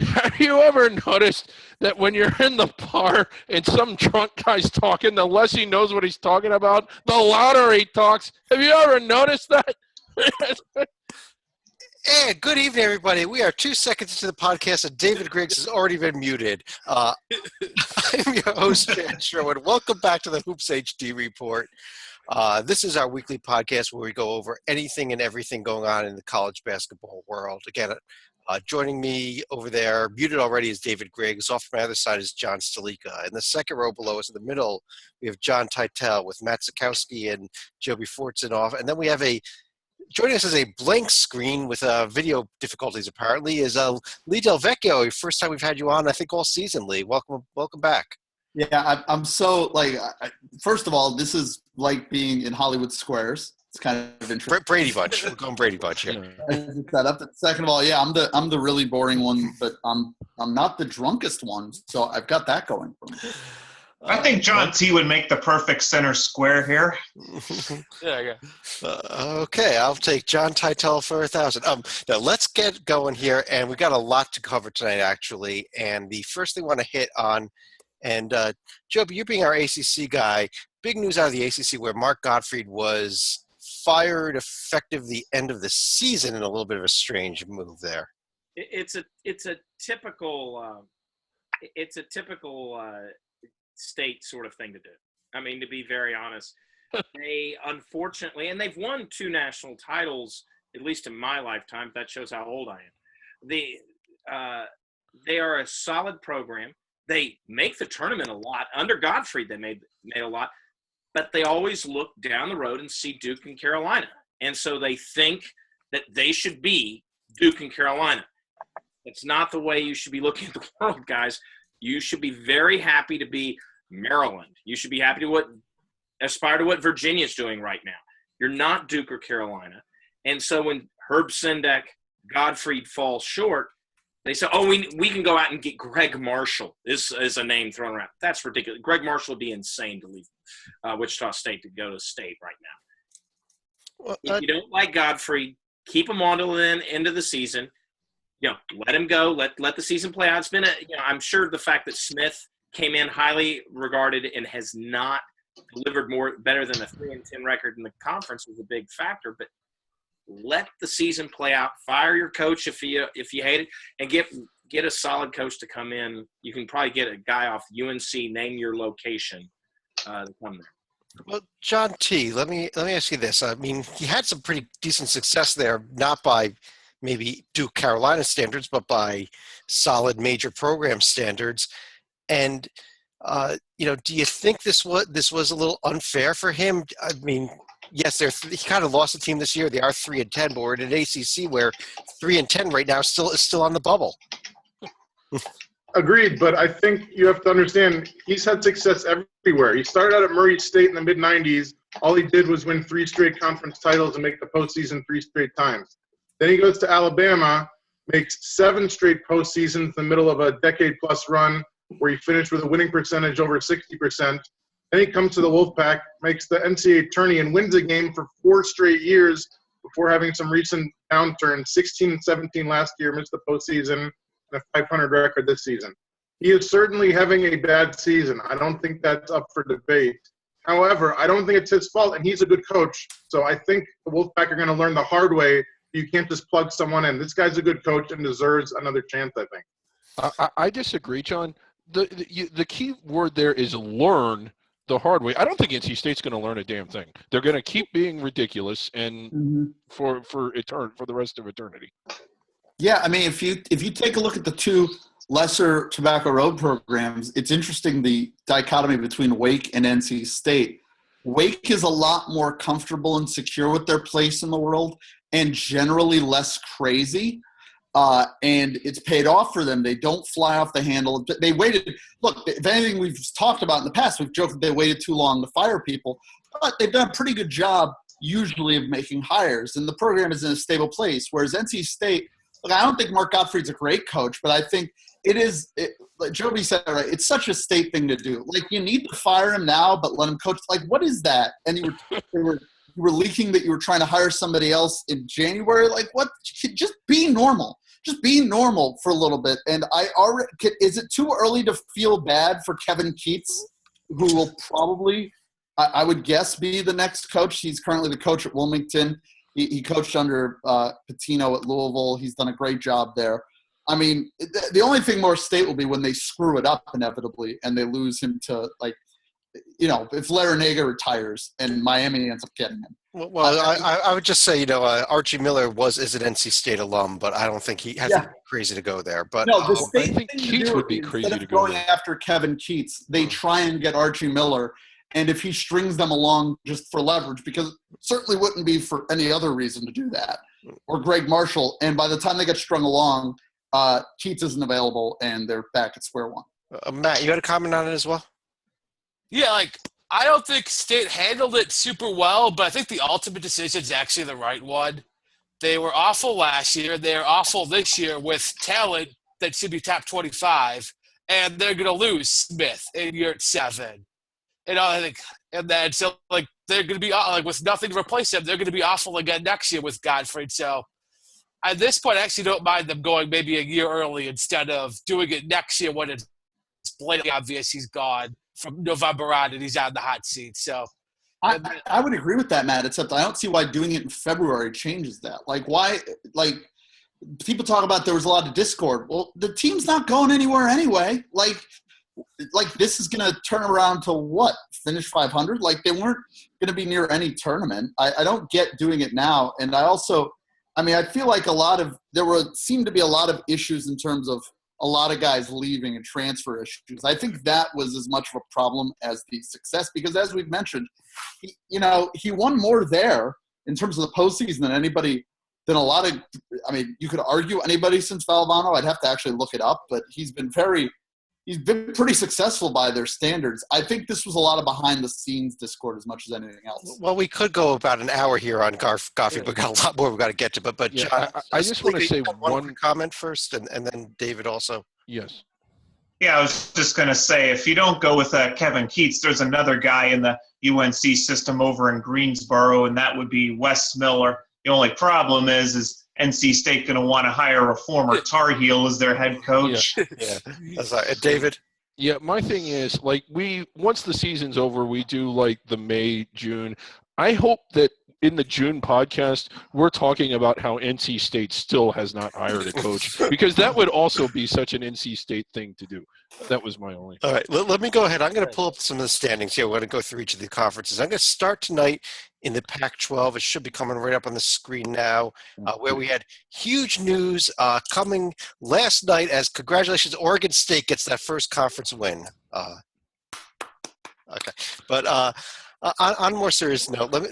Have you ever noticed that when you're in the bar and some drunk guy's talking, the less he knows what he's talking about, the louder he talks? Have you ever noticed that? Hey, good evening, everybody. We are 2 seconds into the podcast, and David Griggs has already been muted. I'm your host, Chad Sherwood. Welcome back to the Hoops HD Report. This is our weekly podcast where we go over anything and everything going on in the college basketball world. Again, joining me over there, muted already, is David Griggs. Off my other side is John Stalika. In the second row below us in the middle, we have John Titel with Matt Sikowski and Joby Fortson off. And then we have joining us as a blank screen with video difficulties, apparently, is Lee Del Vecchio. First time we've had you on, I think, all season, Lee. Welcome back. Yeah, I'm so, first of all, this is like being in Hollywood Squares. It's kind of interesting. Brady Bunch. We're going Brady Bunch here. Second of all, yeah, I'm the really boring one, but I'm not the drunkest one, so I've got that going for me. I think John T would make the perfect center square here. Yeah. Okay, I'll take John Titel for 1,000. Now let's get going here, and we've got a lot to cover tonight, actually. And the first thing I want to hit on, and Joby, you being our ACC guy, big news out of the ACC where Mark Gottfried was fired effective the end of the season in a little bit of a strange move there. It's a typical state sort of thing to do. I mean, to be very honest, they unfortunately, and they've won 2 national titles, at least in my lifetime. That shows how old I am. They are a solid program. They make the tournament a lot. Under Gottfried, they made a lot, but they always look down the road and see Duke and Carolina. And so they think that they should be Duke and Carolina. It's not the way you should be looking at the world, guys. You should be very happy to be Maryland. You should be happy to aspire to what Virginia's doing right now. You're not Duke or Carolina. And so when Herb Sendek, Gottfried falls short, they say, oh, we can go out and get Greg Marshall. This is a name thrown around. That's ridiculous. Greg Marshall would be insane to leave Wichita State to go to State right now. Well, if you don't like Gottfried, keep him on to the end of the season. Let him go. Let the season play out. It's been I'm sure the fact that Smith came in highly regarded and has not delivered better than a 3-10 record in the conference was a big factor. But let the season play out. Fire your coach if you hate it, and get a solid coach to come in. You can probably get a guy off UNC. Name your location to come there. Well, John T, let me ask you this. I mean, he had some pretty decent success there, not by maybe Duke Carolina standards, but by solid major program standards. And do you think this was a little unfair for him? I mean, yes, he kind of lost the team this year. They are 3-10, but we're in an ACC where 3-10 right now is still on the bubble. Agreed, but I think you have to understand he's had success everywhere. He started out at Murray State in the mid-'90s. All he did was win 3 straight conference titles and make the postseason 3 straight times. Then he goes to Alabama, makes 7 straight postseasons in the middle of a decade-plus run where he finished with a winning percentage over 60%. Then he comes to the Wolfpack, makes the NCAA tourney, and wins a game for 4 straight years before having some recent downturn. 16-17 last year, missed the postseason, and a 500 record this season. He is certainly having a bad season. I don't think that's up for debate. However, I don't think it's his fault, and he's a good coach. So I think the Wolfpack are going to learn the hard way. You can't just plug someone in. This guy's a good coach and deserves another chance, I think. I disagree, John. The key word there is learn the hard way. I don't think NC State's going to learn a damn thing. They're going to keep being ridiculous and for the rest of eternity. Yeah, I mean, if you take a look at the 2 lesser Tobacco Road programs, it's interesting the dichotomy between Wake and NC State. Wake is a lot more comfortable and secure with their place in the world and generally less crazy. And it's paid off for them. They don't fly off the handle. They waited. Look, if anything we've talked about in the past, we've joked that they waited too long to fire people, but they've done a pretty good job usually of making hires, and the program is in a stable place. Whereas NC State, look, I don't think Mark Gottfried's a great coach, but I think like Joby said, right, it's such a State thing to do. Like, you need to fire him now, but let him coach. Like, what is that? And you were leaking that you were trying to hire somebody else in January. Like, what? Just be normal. just be normal for a little bit. And is it too early to feel bad for Kevin Keats, who will probably, I would guess, be the next coach? He's currently the coach at Wilmington. He coached under Pitino at Louisville. He's done a great job there. I mean, the only thing Morris State will be when they screw it up inevitably and they lose him to, like, if Larranaga retires and Miami ends up getting him. Well, I would just say, Archie Miller is an NC State alum, but I don't think he has to be crazy to go there. But no, the I State think thing Keats would be crazy instead to of go going there. after Kevin Keats, they try and get Archie Miller, and if he strings them along just for leverage, because it certainly wouldn't be for any other reason to do that, or Greg Marshall, and by the time they get strung along, Keats isn't available, and they're back at square one. Matt, you had a comment on it as well? Yeah, I don't think State handled it super well, but I think the ultimate decision is actually the right one. They were awful last year. They're awful this year with talent that should be top 25, and they're going to lose Smith in year 7. I think, and then so they're going to be with nothing to replace them. They're going to be awful again next year with Godfrey. So at this point, I actually don't mind them going maybe a year early instead of doing it next year when it's blatantly obvious he's gone from November on and he's on the hot seat. So I would agree with that, Matt, except I don't see why doing it in February changes that. Why people talk about there was a lot of discord. Well, the team's not going anywhere anyway. This is going to turn around to what? Finish 500? They weren't going to be near any tournament. I don't get doing it now. And I feel like seemed to be a lot of issues in terms of a lot of guys leaving and transfer issues. I think that was as much of a problem as the success, because as we've mentioned, he won more there in terms of the postseason than a lot of, you could argue anybody since Valvano. I'd have to actually look it up, but he's been pretty successful by their standards. I think this was a lot of behind the scenes discord as much as anything else. Well, we could go about an hour here on Coffee, but got a lot more we've got to get to. But Yeah, John, I just want to say one comment first, and then David also. Yes. Yeah, I was just going to say, if you don't go with Kevin Keats, there's another guy in the UNC system over in Greensboro, and that would be Wes Miller. The only problem is NC State going to want to hire a former Tar Heel as their head coach. Yeah. That's right. David? Yeah, my thing is, once the season's over, we do, the May, June. I hope that in the June podcast, we're talking about how NC State still has not hired a coach, because that would also be such an NC State thing to do. That was my only. All right, let me go ahead. I'm going to pull up some of the standings here. We're going to go through each of the conferences. I'm going to start tonight in the Pac-12. It should be coming right up on the screen now, where we had huge news coming last night as congratulations, Oregon State gets that first conference win. Okay, but on a more serious note, let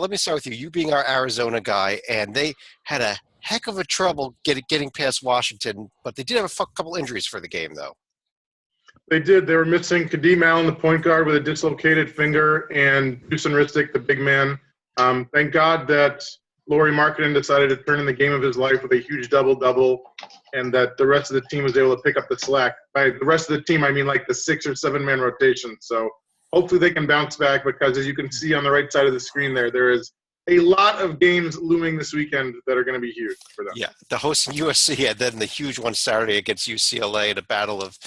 me start with you. You being our Arizona guy, and they had a heck of a trouble getting past Washington, but they did have a couple injuries for the game, though. They did. They were missing Kadeem Allen, the point guard, with a dislocated finger, and Dusan Ristic, the big man. Thank God that Lauri Markkanen decided to turn in the game of his life with a huge double-double, and that the rest of the team was able to pick up the slack. By the rest of the team, I mean the 6 or 7 man rotation. So hopefully they can bounce back, because as you can see on the right side of the screen there is a lot of games looming this weekend that are going to be huge for them. Yeah, the host in USC, and then the huge one Saturday against UCLA in a battle of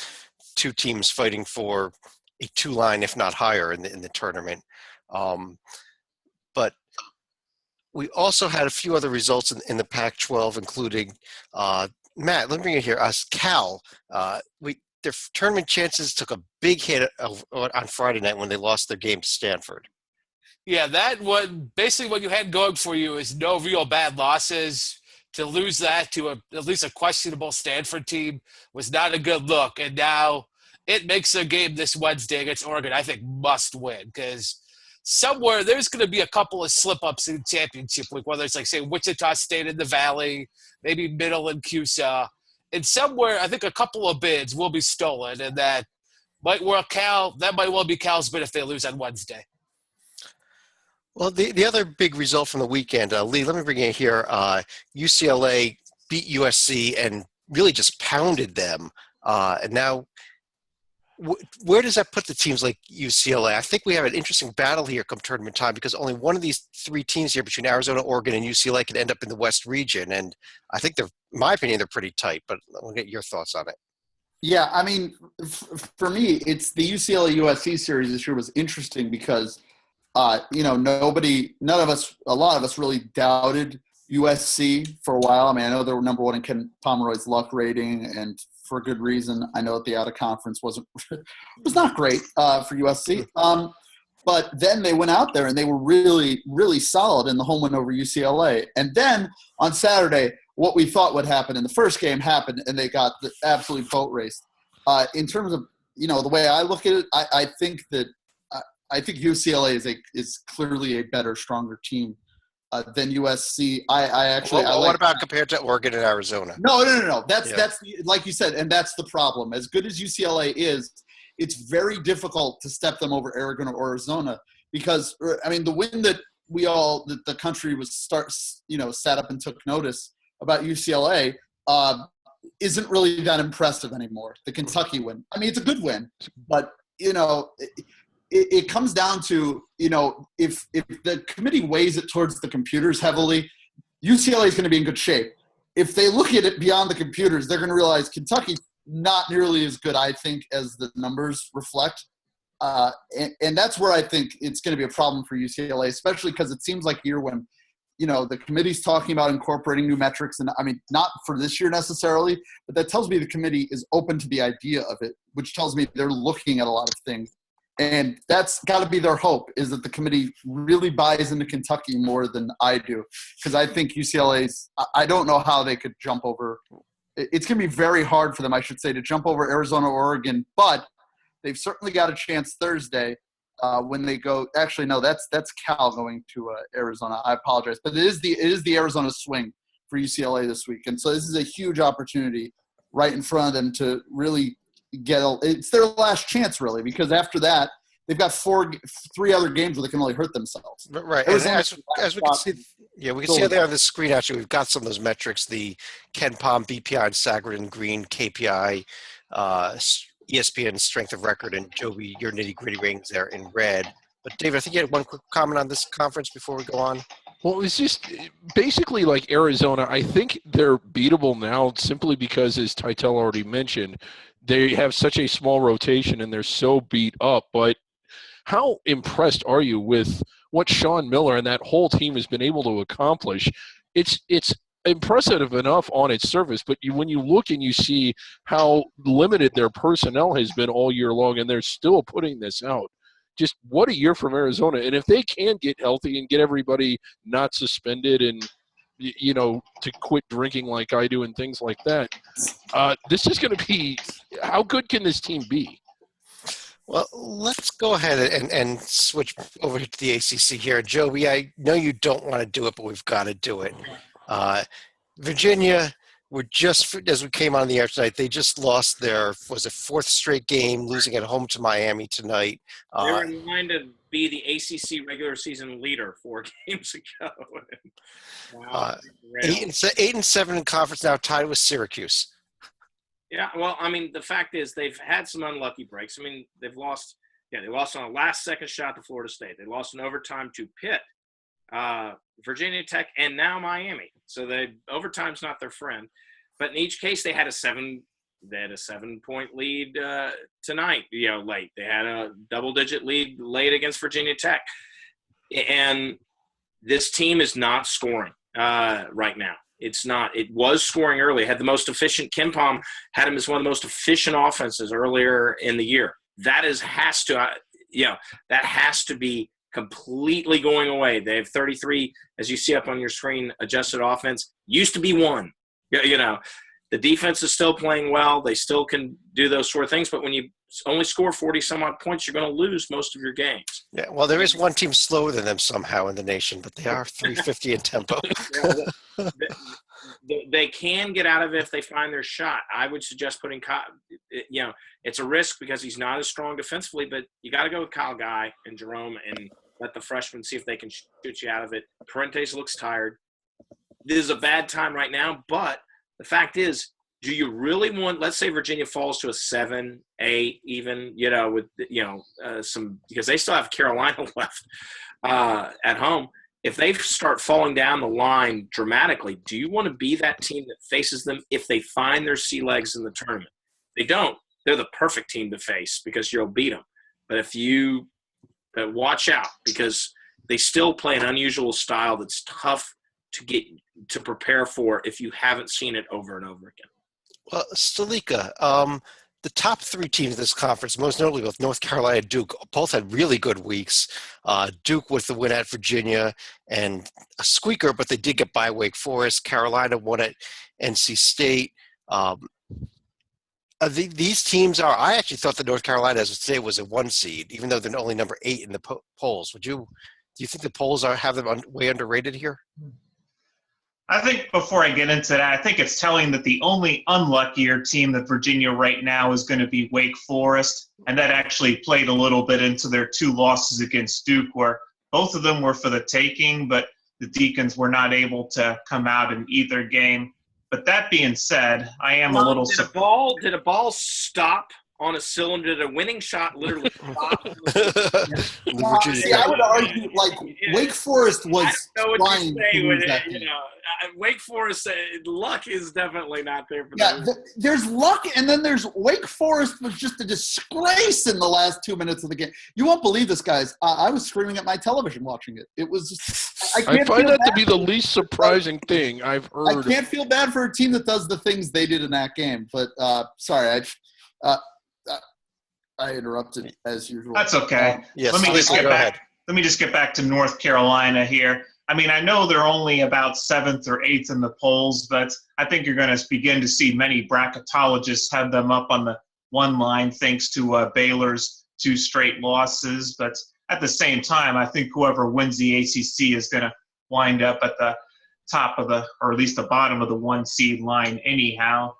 2 teams fighting for a 2-line, if not higher, in the tournament. But we also had a few other results in the Pac-12, including Matt. Let me bring it here. Cal. Their tournament chances took a big hit on Friday night when they lost their game to Stanford. Yeah, that one, basically what you had going for you is no real bad losses. To lose that to at least a questionable Stanford team was not a good look. And now it makes a game this Wednesday against Oregon, I think, must win, because somewhere there's going to be a couple of slip-ups in championship week, whether it's say Wichita State in the Valley, maybe Middle and CUSA. And somewhere I think a couple of bids will be stolen, and that might well be Cal's bid if they lose on Wednesday. Well, the other big result from the weekend, Lee, let me bring it here. UCLA beat USC and really just pounded them. And now Where does that put the teams like UCLA? I think we have an interesting battle here come tournament time because only one of these three teams here between Arizona, Oregon, and UCLA can end up in the West region. And I think in my opinion, they're pretty tight, but I'll get your thoughts on it. Yeah, I mean, for me, it's the UCLA USC series this year was interesting because, none of us, a lot of us really doubted USC for a while. I mean, I know they were number one in Ken Pomeroy's luck rating, and for good reason. I know that the out of conference was not great for USC. But then they went out there and they were really, really solid in the home win over UCLA. And then on Saturday, what we thought would happen in the first game happened, and they got the absolute boat raced. In terms of the way I look at it, I think UCLA is clearly a better, stronger team than USC. What about compared to Oregon and Arizona? No. That's like you said, and that's the problem. As good as UCLA is, it's very difficult to step them over Oregon or Arizona because the win that the country was sat up and took notice about UCLA isn't really that impressive anymore. The Kentucky win. I mean, it's a good win, but it comes down to, if the committee weighs it towards the computers heavily, UCLA is going to be in good shape. If they look at it beyond the computers, they're going to realize Kentucky's not nearly as good, I think, as the numbers reflect. And that's where I think it's going to be a problem for UCLA, especially because it seems like a year when, the committee's talking about incorporating new metrics. And not for this year necessarily, but that tells me the committee is open to the idea of it, which tells me they're looking at a lot of things. And that's got to be their hope, is that the committee really buys into Kentucky more than I do. Because I think UCLA's – I don't know how they could jump over – it's going to be very hard for them, I should say, to jump over Arizona or Oregon. But they've certainly got a chance Thursday when they go – actually, no, that's Cal going to Arizona. I apologize. But it is the Arizona swing for UCLA this week. And so this is a huge opportunity right in front of them to really – it's their last chance, really, because after that they've got three other games where they can only hurt themselves. Right. And as we can see, we can see there on the screen. Actually, we've got some of those metrics: the Ken Pom, BPI, and Sagard in green, KPI, ESPN strength of record, and Joby, your nitty gritty ratings there in red. But David, I think you had one quick comment on this conference before we go on. Well, it's just basically like Arizona. I think they're beatable now simply because, as Titel already mentioned, they have such a small rotation and they're so beat up. But how impressed are you with what Sean Miller and that whole team has been able to accomplish? It's impressive enough on its surface, but when you look and you see how limited their personnel has been all year long and they're still putting this out, just what a year from Arizona. And if they can get healthy and get everybody not suspended and, to quit drinking like I do and things like that, this is going to be – how good can this team be? Well, let's go ahead and switch over to the ACC here. Joby, I know you don't want to do it, but we've got to do it. Virginia were just, as we came on the air tonight, they just lost their, fourth straight game, losing at home to Miami tonight. They were in line to be the ACC regular season leader 4 games ago. Wow. 8-7 in conference now, tied with Syracuse. Yeah, well, the fact is they've had some unlucky breaks. They've lost. Yeah, they lost on a last-second shot to Florida State. They lost in overtime to Pitt, Virginia Tech, and now Miami. So overtime's not their friend. But in each case, they had a 7-point lead tonight. Late. They had a double-digit lead late against Virginia Tech, and this team is not scoring right now. It's not. It was scoring early. It had the most efficient. Ken Pom had him as one of the most efficient offenses earlier in the year. That has to be completely going away. They have 33, as you see up on your screen, adjusted offense. Used to be 1. The defense is still playing well. They still can do those sort of things. But when you only score 40-some-odd points, you're going to lose most of your games. Yeah, well, there is one team slower than them somehow in the nation, but they are 350 in tempo. They can get out of it if they find their shot. I would suggest putting it's a risk because he's not as strong defensively, but you got to go with Kyle Guy and Jerome and let the freshmen see if they can shoot you out of it. Parentes looks tired. This is a bad time right now, but the fact is do you really want, let's say Virginia falls to a 7, 8 even, with, some, because they still have Carolina left at home. If they start falling down the line dramatically, do you want to be that team that faces them if they find their sea legs in the tournament? They don't. They're the perfect team to face because you'll beat them. But if you watch out, because they still play an unusual style that's tough to prepare for if you haven't seen it over and over again. Well, Stalika, the top 3 teams in this conference, most notably both North Carolina and Duke, both had really good weeks. Duke with the win at Virginia and a squeaker, but they did get by Wake Forest. Carolina won at NC State. These teams are – I actually thought that North Carolina, as of today, was a 1 seed, even though they're only number 8 in the polls. Do you think the polls have them way underrated here? I think before I get into that, I think it's telling that the only unluckier team that Virginia right now is going to be Wake Forest, and that actually played a little bit into their 2 losses against Duke, where both of them were for the taking, but the Deacons were not able to come out in either game. But that being said, I am a little surprised. Did a ball stop on a cylinder? Did a winning shot literally stop? See, I would argue, Wake Forest was trying to lose that game. Wake Forest, luck is definitely not there for them. them. There's luck, and then there's Wake Forest was just a disgrace in the last 2 minutes of the game. You won't believe this, guys. I was screaming at my television watching it. It was just, I find that to be the least surprising thing I've heard. I can't feel bad for a team that does the things they did in that game. But sorry, I interrupted as usual. That's okay. Yes. Let me just get back to North Carolina here. I mean, I know they're only about 7th or 8th in the polls, but I think you're going to begin to see many bracketologists have them up on the 1 line thanks to Baylor's 2 straight losses. But at the same time, I think whoever wins the ACC is going to wind up at the top of or at least the bottom of the 1 seed line anyhow.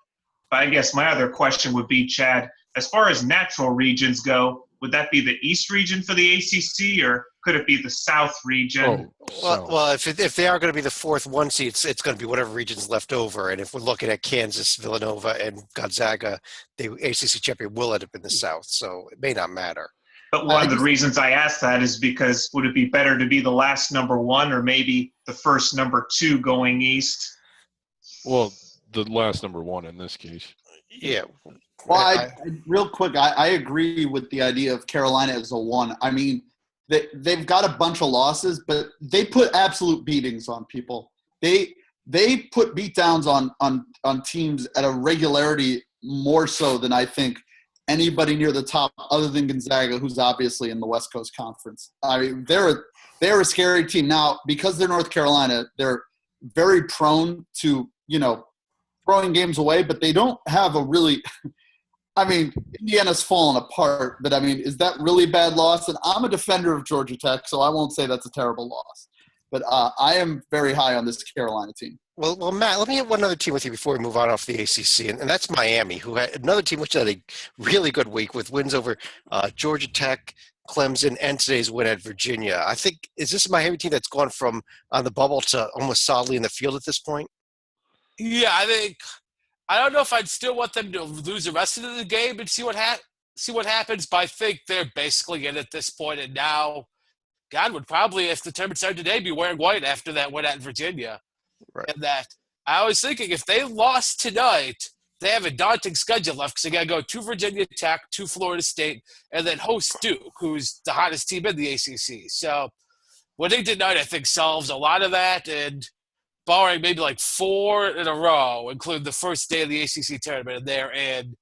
But I guess my other question would be, Chad, as far as natural regions go, would that be the East region for the ACC, or could it be the South region? Well, if they are going to be the 4th 1 seed, it's going to be whatever region's left over. And if we're looking at Kansas, Villanova, and Gonzaga, the ACC champion will end up in the South. So it may not matter. But one of the reasons I asked that is because would it be better to be the last number 1 or maybe the first number 2 going east? Well, the last number 1 in this case. Yeah. Well, real quick, I agree with the idea of Carolina as a 1. I mean, they've got a bunch of losses, but they put absolute beatings on people. They put beatdowns on teams at a regularity more so than I think anybody near the top other than Gonzaga, who's obviously in the West Coast Conference. I mean, they're a scary team. Now, because they're North Carolina, they're very prone to, throwing games away, but they don't have a really – I mean, Indiana's fallen apart, but, I mean, is that really bad loss? And I'm a defender of Georgia Tech, so I won't say that's a terrible loss. But I am very high on this Carolina team. Well, Matt, let me hit one other team with you before we move on off the ACC, and that's Miami, who had another team which had a really good week with wins over Georgia Tech, Clemson, and today's win at Virginia. I think – is this a Miami team that's gone from on the bubble to almost solidly in the field at this point? Yeah, I don't know if I'd still want them to lose the rest of the game and see what happens, but I think they're basically in at this point. And now, God would probably, if the tournament started today, be wearing white after that win at Virginia. Right. And that I was thinking if they lost tonight, they have a daunting schedule left because they got to go to Virginia Tech, to Florida State, and then host Duke, who's the hottest team in the ACC. So what they did tonight, I think, solves a lot of that. And barring maybe like 4 in a row, including the first day of the ACC tournament, and they're in,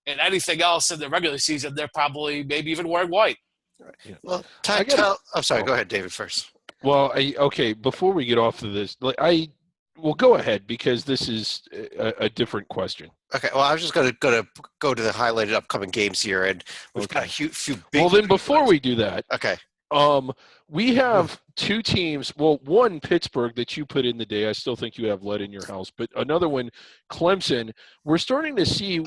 and anything else in the regular season, they're probably maybe even wearing white. Right. Yeah. Well, I'm sorry. Go ahead, David, first. Well, okay. Before we get off of this, well, go ahead because this is a different question. Okay. Well, I was just going to go to the highlighted upcoming games here, and we've got a few big. Well, then before we do that, okay. We have 2 teams. Well, one, Pittsburgh, that you put in the day. I still think you have lead in your house. But another one, Clemson. We're starting to see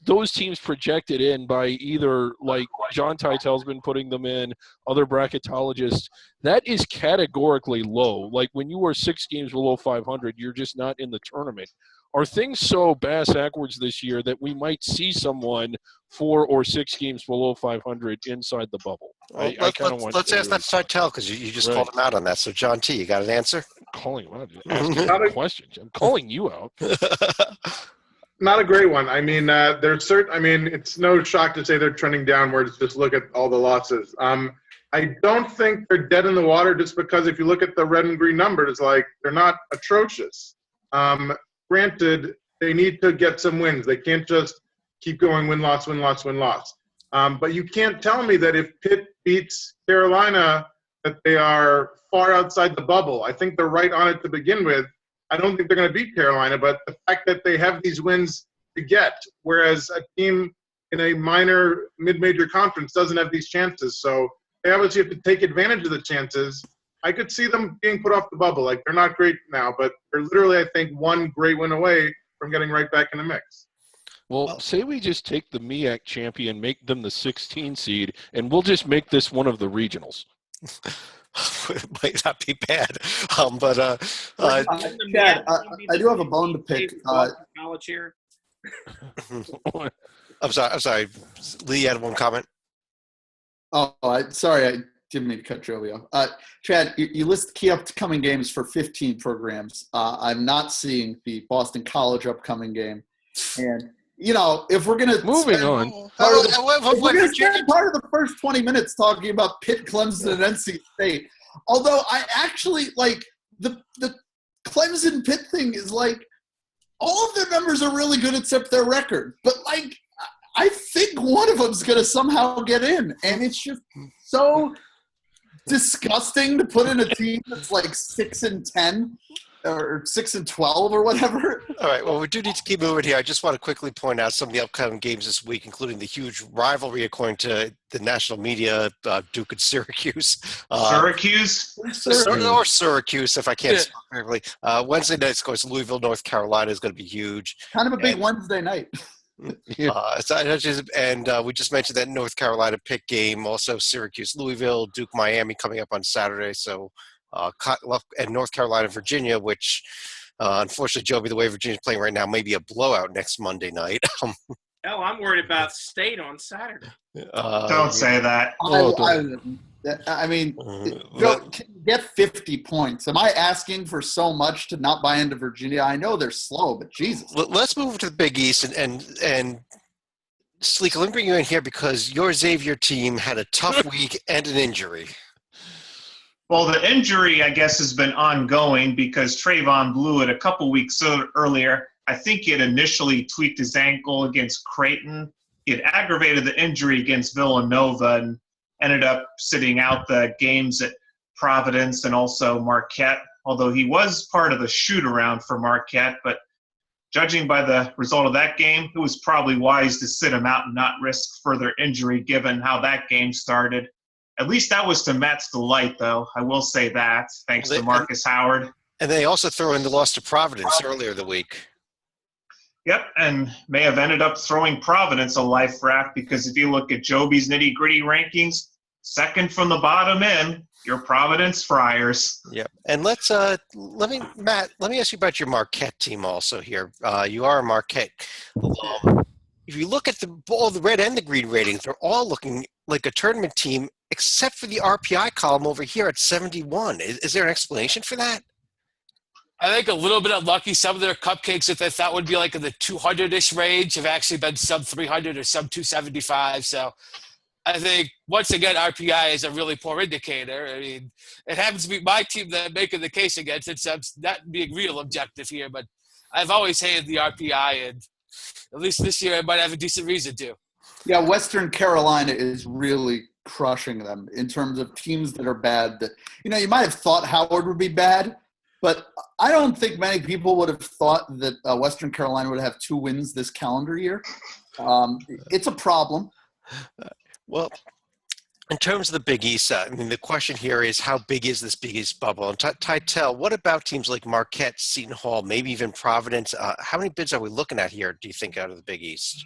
those teams projected in by either like John Teitel's been putting them in, other bracketologists. That is categorically low. Like when you are 6 games below 500, you're just not in the tournament. are things so bass-backwards this year that we might see someone 4 or 6 games below 500 inside the bubble? Well, let's ask that Titel because you just called him out on that. So, John T., you got an answer? Calling him out, asking questions. I'm calling you out. Not a great one. I mean, there's certain. I mean, it's no shock to say they're trending downwards. Just look at all the losses. I don't think they're dead in the water just because if you look at the red and green numbers, like they're not atrocious. Granted, they need to get some wins. They can't just keep going win-loss, win-loss, win-loss. But you can't tell me that if Pitt beats Carolina that they are far outside the bubble. I think they're right on it to begin with. I don't think they're going to beat Carolina, but the fact that they have these wins to get, whereas a team in a minor mid-major conference doesn't have these chances. So they obviously have to take advantage of the chances. I could see them being put off the bubble. Like, they're not great now, but they're literally, I think, one great win away from getting right back in the mix. Well, say we just take the MEAC champion, make them the 16 seed, and we'll just make this one of the regionals. It might not be bad. Chad, I do have a bone to pick. College here. I'm sorry. Lee, you had one comment? Sorry, I didn't mean to cut Joey off. Chad, you list key upcoming games for 15 programs. I'm not seeing the Boston College upcoming game. And, if we're going to moving on, we're going to spend part of the first 20 minutes talking about Pitt, Clemson, and NC State. Although I actually, the Clemson Pitt thing is all of their numbers are really good except their record. But, I think one of them's going to somehow get in. And it's just so disgusting to put in a team that's 6-10 or 6-12 or whatever. All right. Well, we do need to keep moving here. I just want to quickly point out some of the upcoming games this week, including the huge rivalry, according to the national media, Duke and Syracuse. Syracuse? Or Syracuse, if I can't speak correctly. Wednesday night, of course, Louisville, North Carolina is going to be huge. Kind of a big Wednesday night. And we just mentioned that North Carolina Pitt game, also Syracuse, Louisville, Duke, Miami coming up on Saturday. So, and North Carolina, Virginia, which unfortunately, Joby, the way Virginia's playing right now, may be a blowout next Monday night. I'm worried about State on Saturday. Don't say that. I mean, get 50 points. Am I asking for so much to not buy into Virginia? I know they're slow, but Jesus. Let's move to the Big East and Sleek, let me bring you in here because your Xavier team had a tough week and an injury. Well, the injury, I guess, has been ongoing because Trayvon blew it a couple weeks earlier. I think he had initially tweaked his ankle against Creighton. He had aggravated the injury against Villanova and ended up sitting out the games at Providence and also Marquette, although he was part of the shoot-around for Marquette. But judging by the result of that game, it was probably wise to sit him out and not risk further injury given how that game started. At least that was to Matt's delight, though. I will say that, thanks to Marcus Howard. And they also threw in the loss to Providence earlier the week. Yep, and may have ended up throwing Providence a life raft because if you look at Joby's nitty-gritty rankings, second from the bottom in, your Providence Friars. Yep. And let me ask you about your Marquette team also here. You are a Marquette alum. If you look at the red and the green ratings, they're all looking like a tournament team except for the RPI column over here at 71. Is there an explanation for that? I think a little bit unlucky. Some of their cupcakes that they thought would be in the 200-ish range have actually been sub 300 or sub 275. So I think, once again, RPI is a really poor indicator. I mean, it happens to be my team that I'm making the case against it, so I'm not being real objective here. But I've always hated the RPI, and at least this year I might have a decent reason to. Yeah, Western Carolina is really crushing them in terms of teams that are bad. That you might have thought Howard would be bad, but I don't think many people would have thought that Western Carolina would have 2 wins this calendar year. It's a problem. Well, in terms of the Big East, the question here is how big is this Big East bubble? And Titel, what about teams like Marquette, Seton Hall, maybe even Providence? How many bids are we looking at here, do you think, out of the Big East?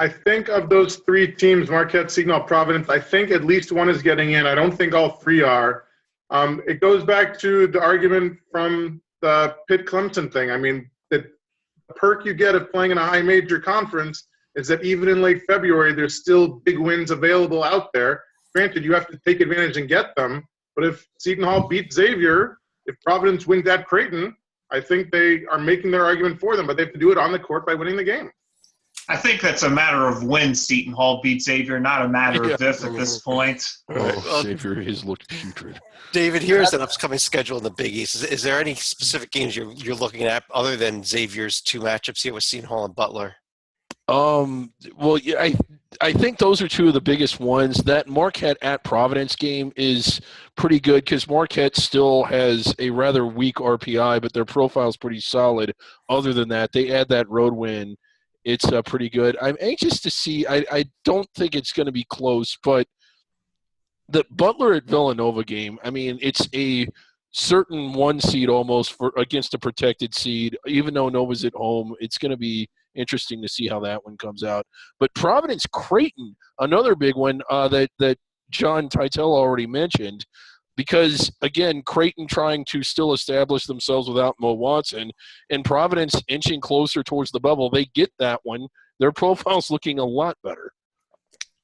I think of those 3 teams, Marquette, Seton Hall, Providence, I think at least one is getting in. I don't think all 3 are. It goes back to the argument from the Pitt-Clemson thing. I mean, that perk you get of playing in a high major conference is that even in late February, there's still big wins available out there. Granted, you have to take advantage and get them. But if Seton Hall beats Xavier, if Providence wins at Creighton, I think they are making their argument for them, but they have to do it on the court by winning the game. I think that's a matter of when Seton Hall beats Xavier, not a matter of if at this point. Oh, Xavier has looked putrid. David, here's an upcoming schedule in the Big East. Is there any specific games you're looking at other than Xavier's 2 matchups here with Seton Hall and Butler? Well, yeah, I think those are 2 of the biggest ones. That Marquette at Providence game is pretty good because Marquette still has a rather weak RPI, but their profile is pretty solid. Other than that, they add that road win. It's pretty good. I'm anxious to see. I don't think it's going to be close, but the Butler at Villanova game, I mean, it's a certain 1 seed almost against a protected seed. Even though Nova's at home, it's going to be interesting to see how that one comes out. But Providence Creighton, another big one that John Titel already mentioned, because, again, Creighton trying to still establish themselves without Mo Watson, and Providence inching closer towards the bubble. They get that one. Their profile's looking a lot better.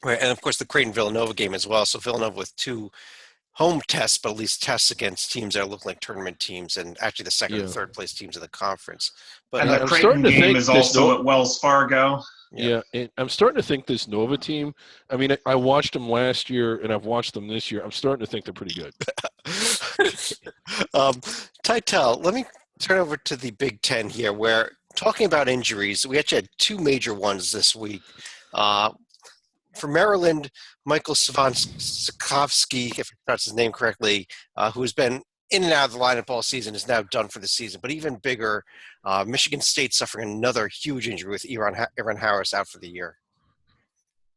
Right, and, of course, the Creighton-Villanova game as well. So Villanova with 2 home tests, but at least tests against teams that look like tournament teams and actually the second and third place teams in the conference. But And the I'm Creighton starting to game think is this also at Wells Fargo. Yeah, and I'm starting to think this Nova team, I mean, I watched them last year and I've watched them this year. I'm starting to think they're pretty good. Titel, let me turn over to the Big Ten here, where talking about injuries, we actually had 2 major ones this week. For Maryland, Michael Swanskovsky, if I pronounce his name correctly, who has been in and out of the lineup all season, is now done for the season. But even bigger, Michigan State suffering another huge injury with Aaron Harris out for the year.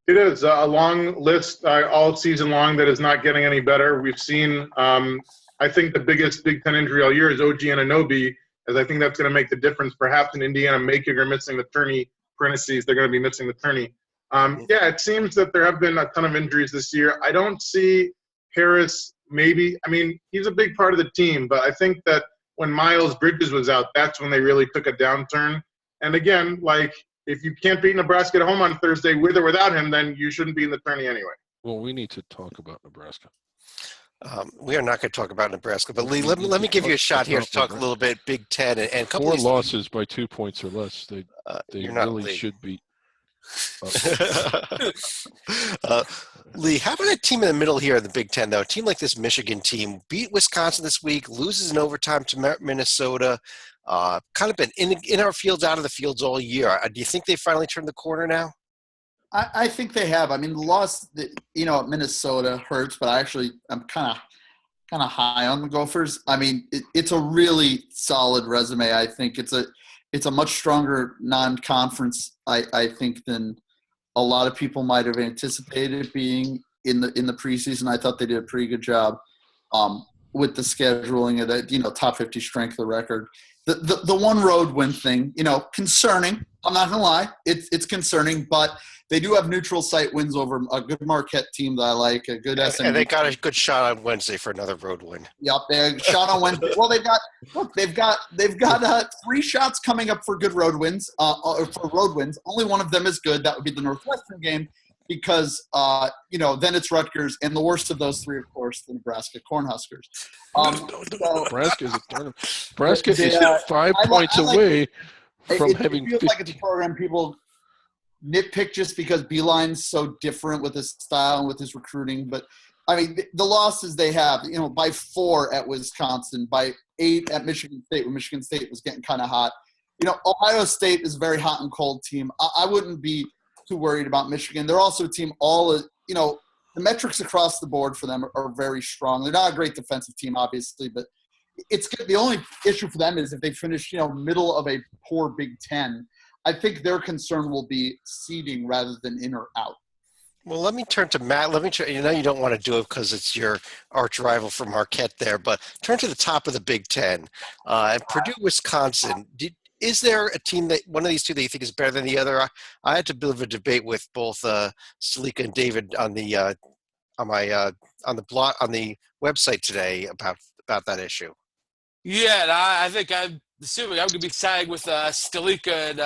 It is a long list all season long that is not getting any better. We've seen, I think the biggest Big Ten injury all year is OG Anunoby, as I think that's going to make the difference. Perhaps in Indiana making or missing the tourney, parentheses, they're going to be missing the tourney. Yeah, it seems that there have been a ton of injuries this year. I don't see Harris maybe. I mean, he's a big part of the team, but I think that when Miles Bridges was out, that's when they really took a downturn. And again, like, if you can't beat Nebraska at home on Thursday with or without him, then you shouldn't be in the tourney anyway. Well, we need to talk about Nebraska. We are not going to talk about Nebraska, but Lee, let me give you a shot here to talk a little bit Big Ten and a couple 4 of losses by 2 points or less. They really should be. Lee, how about a team in the middle here in the Big Ten, though? A team like this Michigan team beat Wisconsin this week, loses in overtime to Minnesota, kind of been in our fields, out of the fields all year. Do you think they finally turned the corner now? I think they have. I mean, the loss, at Minnesota hurts, but I'm kind of high on the Gophers. I mean, it's a really solid resume. I think it's a much stronger non-conference, I think, than a lot of people might have anticipated being in the preseason. I thought they did a pretty good job with the scheduling of that, top 50 strength of the record. The one road win thing, concerning. I'm not gonna lie, it's concerning, but they do have neutral site wins over a good Marquette team that I like, a good SMU. And they got a good shot on Wednesday for another road win. Yep, they shot on Wednesday. Well, they've got 3 shots coming up for good road wins. For road wins, only one of them is good. That would be the Northwestern game, because then it's Rutgers, and the worst of those 3, of course, the Nebraska Cornhuskers. Nebraska is 5 points away from having. It feels like it's a program people nitpick just because Beeline's so different with his style and with his recruiting. But, I mean, the losses they have, by 4 at Wisconsin, by 8 at Michigan State, when Michigan State was getting kind of hot. Ohio State is a very hot and cold team. I wouldn't be too worried about Michigan. They're also a team the metrics across the board for them are very strong. They're not a great defensive team, obviously, but it's good. The only issue for them is if they finish, middle of a poor Big Ten, I think their concern will be seeding rather than in or out. Well, let me turn to Matt. You don't want to do it because it's your arch rival from Marquette there, but turn to the top of the Big Ten. Purdue, Wisconsin. Is there a team one of these two that you think is better than the other? I had a bit of a debate with both Salika and David on the blog on the website today about that issue. Yeah, and I think I'm assuming I'm going to be siding with Stalika and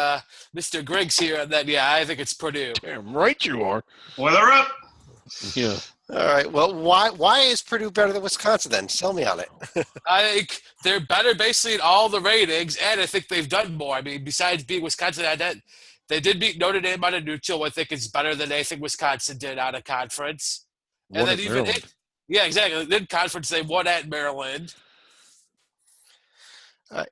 Mr. Griggs here, and then, yeah, I think it's Purdue. Damn right you are. Weather up. Yeah. All right. Well, why is Purdue better than Wisconsin then? Sell me on it. I think they're better basically in all the ratings, and I think they've done more. I mean, besides being Wisconsin, they did beat Notre Dame on a neutral. I think it's better than anything Wisconsin did out of conference. Won at Maryland. Yeah, exactly. Then conference, they won at Maryland.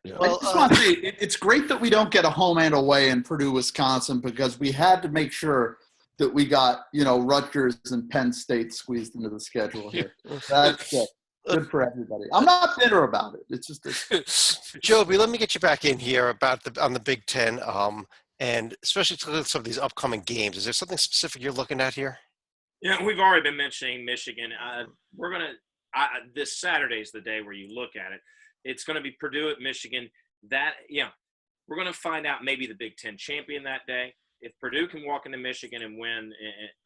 Yeah. I just want to say, it's great that we don't get a home and away in Purdue, Wisconsin, because we had to make sure that we got, Rutgers and Penn State squeezed into the schedule here. That's good. Good for everybody. I'm not bitter about it. It's just Joby, let me get you back in here on the Big Ten, and especially to look at some of these upcoming games. Is there something specific you're looking at here? Yeah, we've already been mentioning Michigan. We're going to this Saturday is the day where you look at it. It's going to be Purdue at Michigan. We're going to find out maybe the Big Ten champion that day. If Purdue can walk into Michigan and win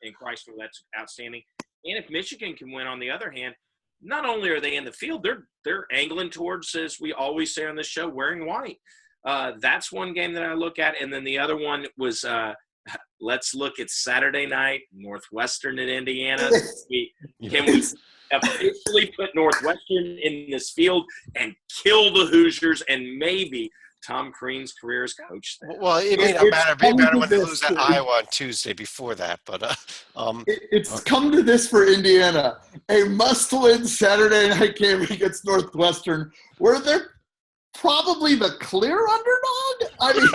in Chrysler, that's outstanding. And if Michigan can win, on the other hand, not only are they in the field, they're angling towards, as we always say on this show, wearing white. That's one game that I look at. And then the other one was let's look at Saturday night, Northwestern at Indiana. Can we officially put Northwestern in this field and kill the Hoosiers and maybe Tom Crean's career as coach there? Well, it may not matter. It may matter when they lose at Iowa on Tuesday before that. But it's come to this for Indiana. A must-win Saturday night game against Northwestern, where they're probably the clear underdog. I mean,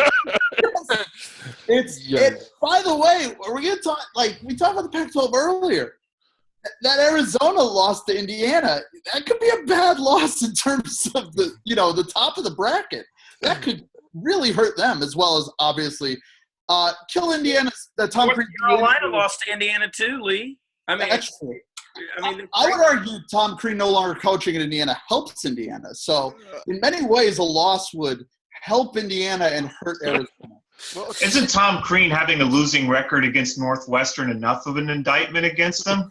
it's by the way, we're going to talk, we talked about the Pac-12 earlier. That Arizona loss to Indiana, that could be a bad loss in terms of the top of the bracket. That could really hurt them, as well as obviously kill Indiana's. Tom North Carolina lost to Indiana too, Lee. I mean, that's true. I would argue Tom Crean no longer coaching in Indiana helps Indiana. So in many ways, a loss would help Indiana and hurt Arizona. Well, Isn't Tom Crean having a losing record against Northwestern enough of an indictment against them?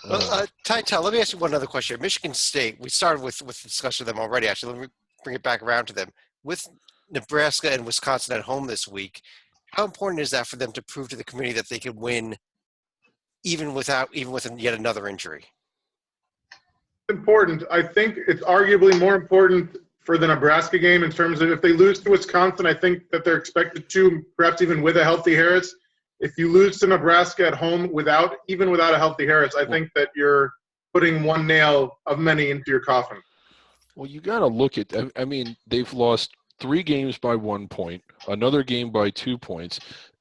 Well, Ty, let me ask you one other question. Michigan State, we started with the discussion of them already. Actually, let me bring it back around to them. With Nebraska and Wisconsin at home this week, how important is that for them to prove to the community that they can win even with yet another injury? Important. I think it's arguably more important for the Nebraska game in terms of if they lose to Wisconsin, I think that they're expected to, perhaps even with a healthy Harris. If you lose to Nebraska at home without a healthy Harris, I think that you're putting one nail of many into your coffin. Well, you got to look at – I mean, they've lost 3 games by 1 point, another game by 2 points.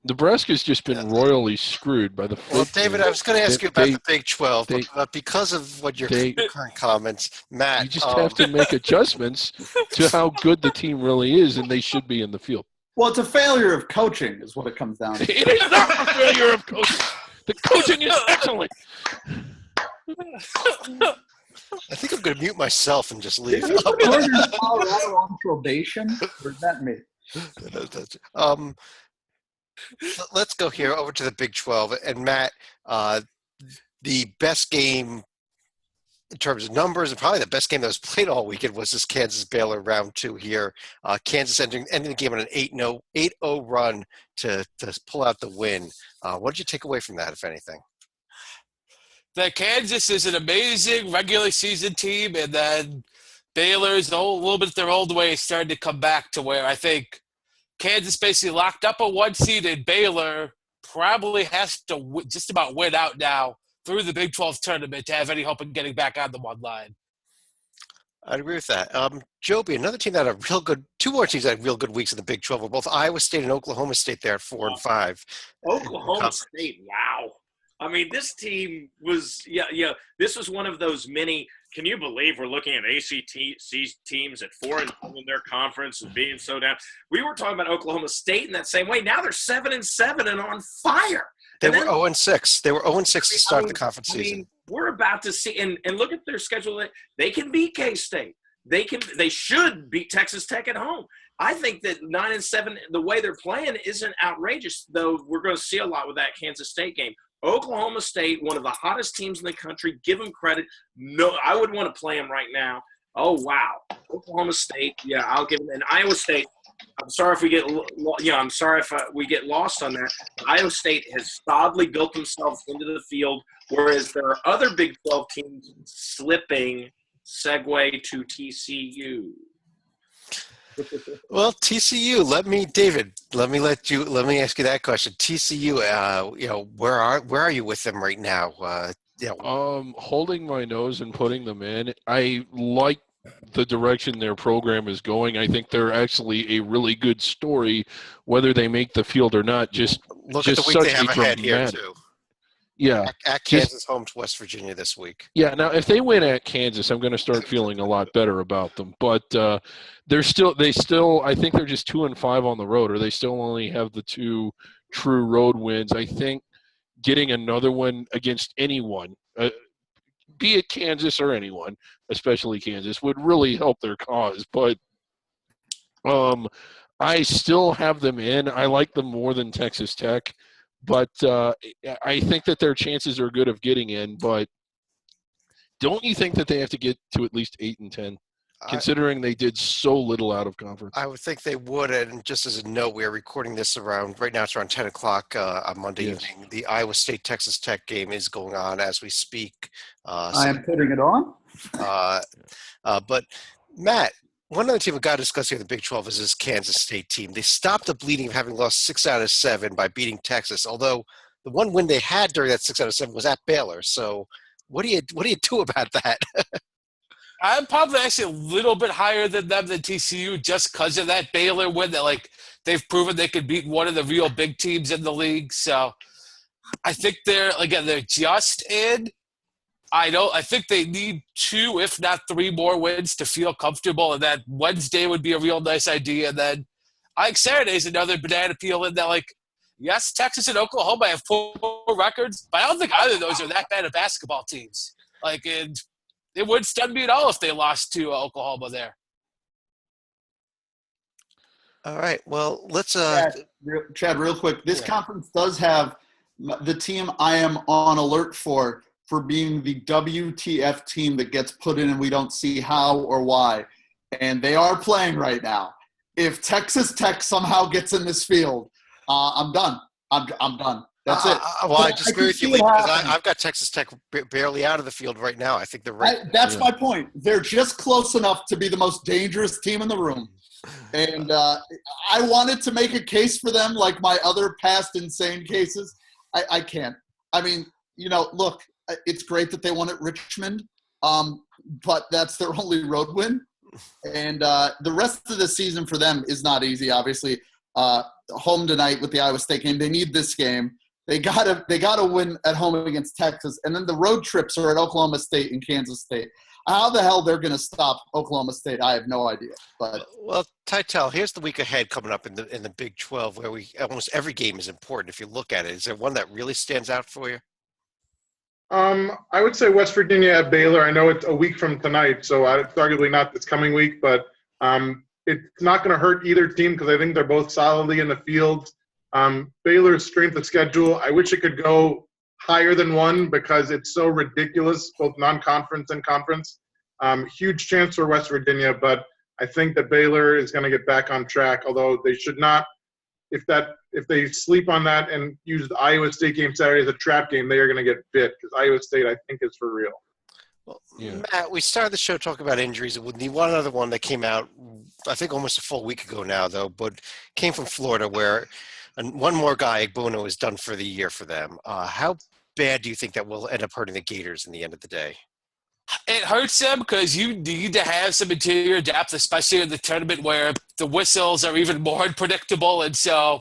Nebraska's just been royally screwed by the – Well, David, I was going to ask you about the Big 12, but because of what your current comments, Matt – you just have to make adjustments to how good the team really is, and they should be in the field. Well, it's a failure of coaching is what it comes down to. It is not a failure of coaching. The coaching is excellent. I think I'm going to mute myself and just leave. Did you put Northern Colorado on probation? Or is that me? Let's go here over to the Big 12. And Matt, the best game in terms of numbers and probably the best game that was played all weekend was this Kansas-Baylor round 2 here. Kansas ending the game on an 8-0 run to pull out the win. What did you take away from that, if anything? That Kansas is an amazing regular season team, and then Baylor's a little bit their old way starting to come back to where I think Kansas basically locked up a 1 seed, and Baylor probably has to just about win out now through the Big 12 tournament to have any hope of getting back on the one line. I'd agree with that. Joby, another team that had two more teams that had real good weeks in the Big 12 were both Iowa State and Oklahoma State there at 4 and 5. Oklahoma State, wow. I mean, this team was, this was one of those many, can you believe we're looking at ACC teams at 4-2 in their conference and being so down? We were talking about Oklahoma State in that same way. Now they're 7-7 and on fire. They were 0-6. They were 0-6 to start the conference season. We're about to see, and look at their schedule. They can beat K-State. They should beat Texas Tech at home. I think that 9-7, the way they're playing isn't outrageous, though we're going to see a lot with that Kansas State game. Oklahoma State, one of the hottest teams in the country. Give them credit. No, I wouldn't want to play them right now. Oh, wow. Oklahoma State, yeah, I'll give them. And Iowa State, I'm sorry if we get, I'm sorry if we get lost on that. Iowa State has solidly built themselves into the field, whereas there are other Big 12 teams slipping. Segue to TCU. Well, TCU. Let me ask you that question. TCU. Where are you with them right now? Holding my nose and putting them in. I like the direction their program is going. I think they're actually a really good story, whether they make the field or not. Just look at the week they have ahead here too. Yeah, at Kansas, home to West Virginia this week. Yeah, now if they win at Kansas, I'm going to start feeling a lot better about them. But they still, I think they're just 2-5 on the road, or they still only have the 2 true road wins. I think getting another one against anyone, be it Kansas or anyone, especially Kansas, would really help their cause. But I still have them in. I like them more than Texas Tech. But I think that their chances are good of getting in. But don't you think that they have to get to at least 8-10, considering they did so little out of conference? I would think they would. And just as a note, we are recording this right now it's around 10 o'clock on Monday evening. The Iowa State-Texas Tech game is going on as we speak. I am putting it on. But, Matt, one other team we've got to discuss here in the Big 12 is this Kansas State team. They stopped the bleeding of having lost 6 out of 7 by beating Texas, although the one win they had during that 6 out of 7 was at Baylor. So what do you do about that? I'm probably actually a little bit higher than them than TCU just because of that Baylor win that they've proven they could beat one of the real big teams in the league. So I think they're just in. I think they need 2, if not 3 more wins to feel comfortable, and that Wednesday would be a real nice idea. And then I think Saturday's another banana peel in that, yes, Texas and Oklahoma have poor records, but I don't think either of those are that bad of basketball teams. And it wouldn't stun me at all if they lost to Oklahoma there. All right. Well, let's Chad, real quick. This conference does have the team I am on alert for being the WTF team that gets put in and we don't see how or why. And they are playing right now. If Texas Tech somehow gets in this field, I'm done. I'm done. That's it. Well, I disagree with you because I've got Texas Tech barely out of the field right now. I think they're right. That's my point. They're just close enough to be the most dangerous team in the room. And I wanted to make a case for them like my other past insane cases. I can't. I mean, look, it's great that they won at Richmond, but that's their only road win. And the rest of the season for them is not easy, obviously. Home tonight with the Iowa State game. They need this game. They gotta win at home against Texas. And then the road trips are at Oklahoma State and Kansas State. How the hell they're going to stop Oklahoma State, I have no idea. But well, Titel, here's the week ahead coming up in the Big 12 where almost every game is important if you look at it. Is there one that really stands out for you? I would say West Virginia at Baylor. I know it's a week from tonight, so it's arguably not this coming week, but it's not going to hurt either team because I think they're both solidly in the field. Baylor's strength of schedule, I wish it could go higher than 1 because it's so ridiculous, both non-conference and conference. Huge chance for West Virginia, but I think that Baylor is going to get back on track, although they should not. If they sleep on that and use the Iowa State game Saturday as a trap game, they are going to get bit because Iowa State, I think, is for real. Well, Matt, we started the show talking about injuries. The one other one that came out, I think almost a full week ago now, though, but came from Florida where one more guy, Igbono, is done for the year for them. How bad do you think that will end up hurting the Gators in the end of the day? It hurts them because you need to have some interior depth, especially in the tournament where the whistles are even more unpredictable. And so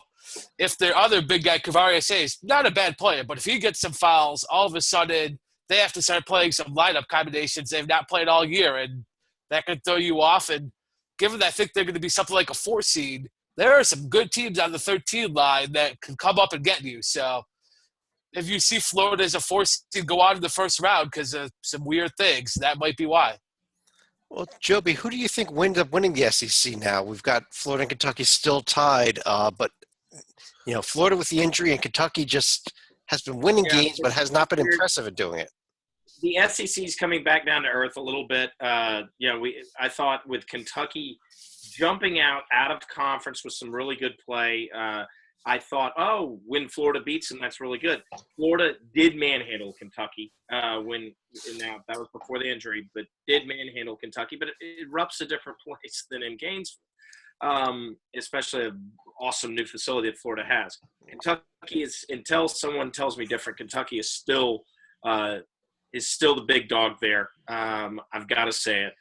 if their other big guy, Kavarius, is not a bad player, but if he gets some fouls, all of a sudden they have to start playing some lineup combinations they've not played all year, and that can throw you off. And given that I think they're going to be something like a 4 seed, there are some good teams on the 13 line that can come up and get you. So if you see Florida as a 4 seed go out in the first round because of some weird things, that might be why. Well, Joby, who do you think winds up winning the SEC now? We've got Florida and Kentucky still tied, but Florida with the injury and Kentucky just has been winning games but has not been impressive at doing it. the SEC is coming back down to earth a little bit. I thought with Kentucky jumping out of conference with some really good play, I thought, when Florida beats them, that's really good. Florida did manhandle Kentucky now that was before the injury, but did manhandle Kentucky. But it erupts a different place than in Gainesville, especially an awesome new facility that Florida has. Kentucky is, until someone tells me different, Kentucky is still the big dog there. I've got to say it.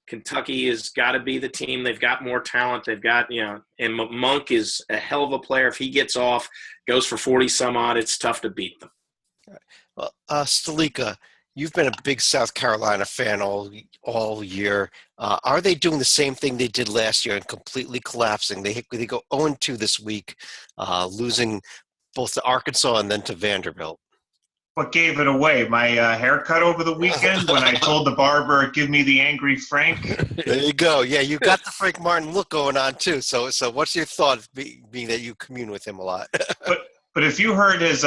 Kentucky has got to be the team. They've got more talent. They've got, and Monk is a hell of a player. If he gets off, goes for 40 some odd, it's tough to beat them. Well, Stalika, you've been a big South Carolina fan all year. Are they doing the same thing they did last year and completely collapsing? They go 0-2 this week, losing both to Arkansas and then to Vanderbilt. What gave it away? My haircut over the weekend when I told the barber, give me the angry Frank. There you go. Yeah, you got the Frank Martin look going on too. So what's your thought, being that you commune with him a lot? But if you heard his,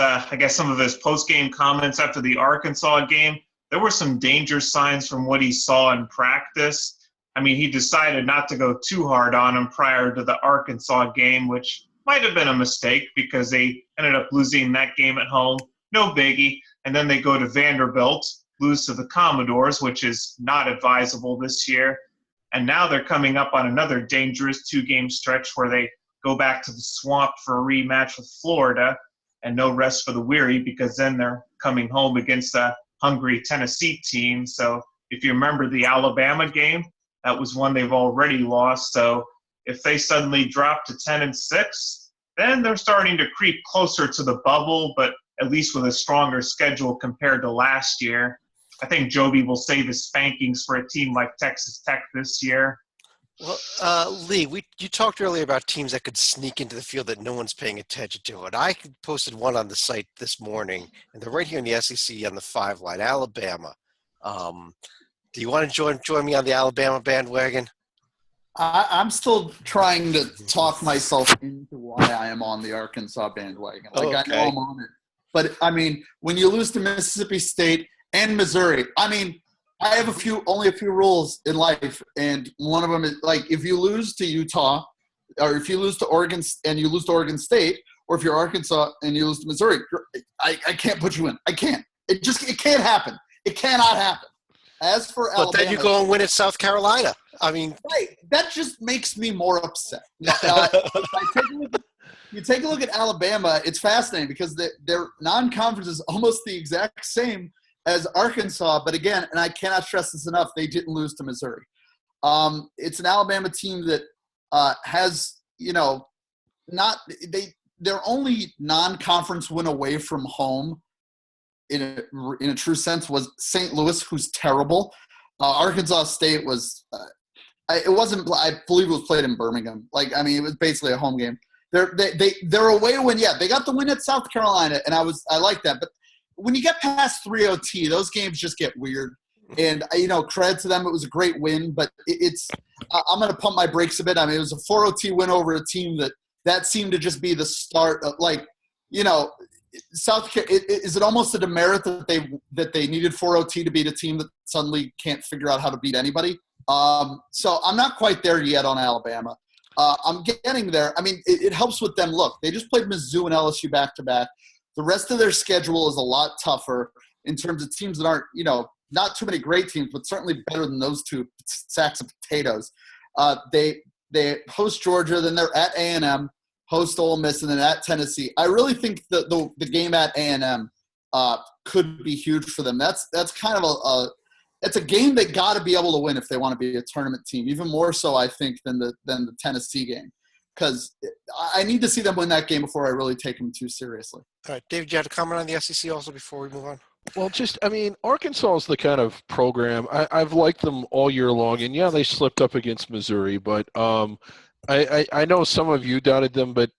some of his post-game comments after the Arkansas game, there were some danger signs from what he saw in practice. I mean, he decided not to go too hard on him prior to the Arkansas game, which might have been a mistake because they ended up losing that game at home. No biggie. And then they go to Vanderbilt, lose to the Commodores, which is not advisable this year. And now they're coming up on another dangerous 2-game stretch where they go back to the Swamp for a rematch with Florida, and no rest for the weary because then they're coming home against a hungry Tennessee team. So if you remember the Alabama game, that was one they've already lost. So if they suddenly drop to 10-6, then they're starting to creep closer to the bubble, but at least with a stronger schedule compared to last year. I think Joby will save his spankings for a team like Texas Tech this year. Well, Lee, you talked earlier about teams that could sneak into the field that no one's paying attention to. And I posted one on the site this morning, and they're right here in the SEC on the 5 line, Alabama. Do you want to join me on the Alabama bandwagon? I'm still trying to talk myself into why I am on the Arkansas bandwagon. I know I'm on it. But, I mean, when you lose to Mississippi State and Missouri, I mean, I have only a few rules in life, and one of them is, like, if you lose to Utah, or if you lose to Oregon and you lose to Oregon State, or if you're Arkansas and you lose to Missouri, I can't put you in. I can't. It can't happen. It cannot happen. As for Alabama, but then you go and win at South Carolina. I mean, right? That just makes me more upset. You take a look at Alabama. It's fascinating because their non-conference is almost the exact same as Arkansas. But again, and I cannot stress this enough, they didn't lose to Missouri. It's an Alabama team that has, their only non-conference win away from home in a true sense was St. Louis, who's terrible. Arkansas State was it wasn't. I believe it was played in Birmingham. It was basically a home game. Their away win, they got the win at South Carolina, and I like that. But when you get past 3 OT, those games just get weird. And credit to them, it was a great win. But I'm going to pump my brakes a bit. I mean, it was a 4 OT win over a team that seemed to just be the start of South Carolina. Is it almost a demerit that they needed 4 OT to beat a team that suddenly can't figure out how to beat anybody? So I'm not quite there yet on Alabama. I'm getting there. I mean, it helps with them. Look, they just played Mizzou and LSU back-to-back. The rest of their schedule is a lot tougher in terms of teams that aren't, not too many great teams, but certainly better than those 2 sacks of potatoes. They host Georgia, then they're at A&M, host Ole Miss, and then at Tennessee. I really think the game at A&M could be huge for them. That's kind of it's a game they got to be able to win if they want to be a tournament team, even more so, I think, than the Tennessee game, because I need to see them win that game before I really take them too seriously. All right, David, you had a comment on the SEC also before we move on? Well, Arkansas is the kind of program I've liked them all year long, and they slipped up against Missouri, but I know some of you doubted them, but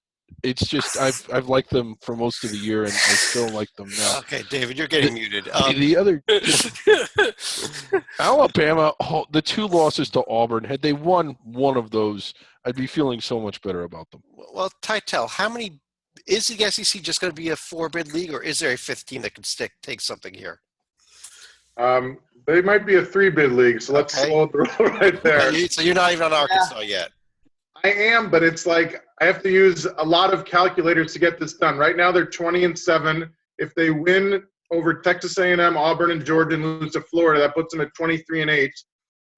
it's just I've liked them for most of the year, and I still like them now. Okay, David, you're getting muted. The other Alabama, the 2 losses to Auburn, had they won one of those, I'd be feeling so much better about them. Well, Titel, is the SEC just going to be a 4-bid league, or is there a 5th team that can take something here? They might be a 3-bid league, so let's Okay. slow the roll right there. So you're not even on Arkansas yet. I am, but it's like I have to use a lot of calculators to get this done. Right now, they're 20-7. If they win over Texas A&M, Auburn, and Georgia, and lose to Florida, that puts them at 23-8.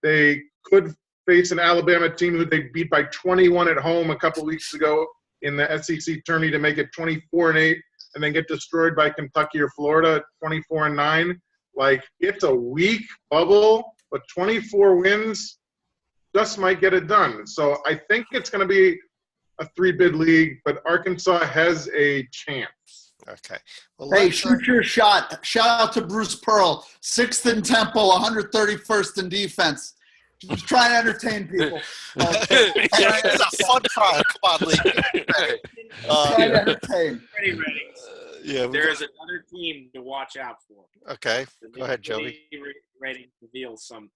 They could face an Alabama team who they beat by 21 at home a couple weeks ago in the SEC tourney to make it 24-8, and then get destroyed by Kentucky or Florida at 24-9. Like, it's a weak bubble, but 24 wins just might get it done. So I think it's going to be a 3-bid league, but Arkansas has a chance. Okay. Well, Hey, let's, shoot your shot. Shout out to Bruce Pearl, 6th in tempo, 131st in defense. Just trying to entertain people. it's a fun crowd. Come on, Lee. Trying to entertain. Ready. Yeah. There is another team to watch out for. Okay. Go ahead, Joey. Ready to reveal some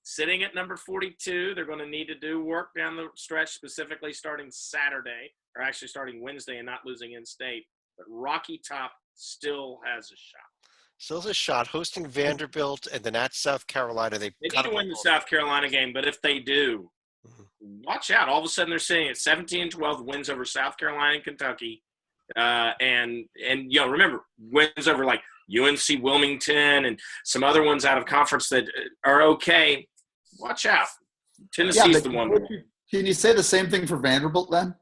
sitting at number 42. They're going to need to do work down the stretch, specifically starting Saturday, or actually starting Wednesday and not losing in-state. But Rocky Top still has a shot. Still has a shot hosting Vanderbilt and then at South Carolina. They need to win the South Carolina game, but if they do, watch out. All of a sudden they're sitting at 17-12 wins over South Carolina and Kentucky. And remember, wins over like UNC Wilmington and some other ones out of conference that are okay. Watch out. Tennessee's the one. Can you say the same thing for Vanderbilt then?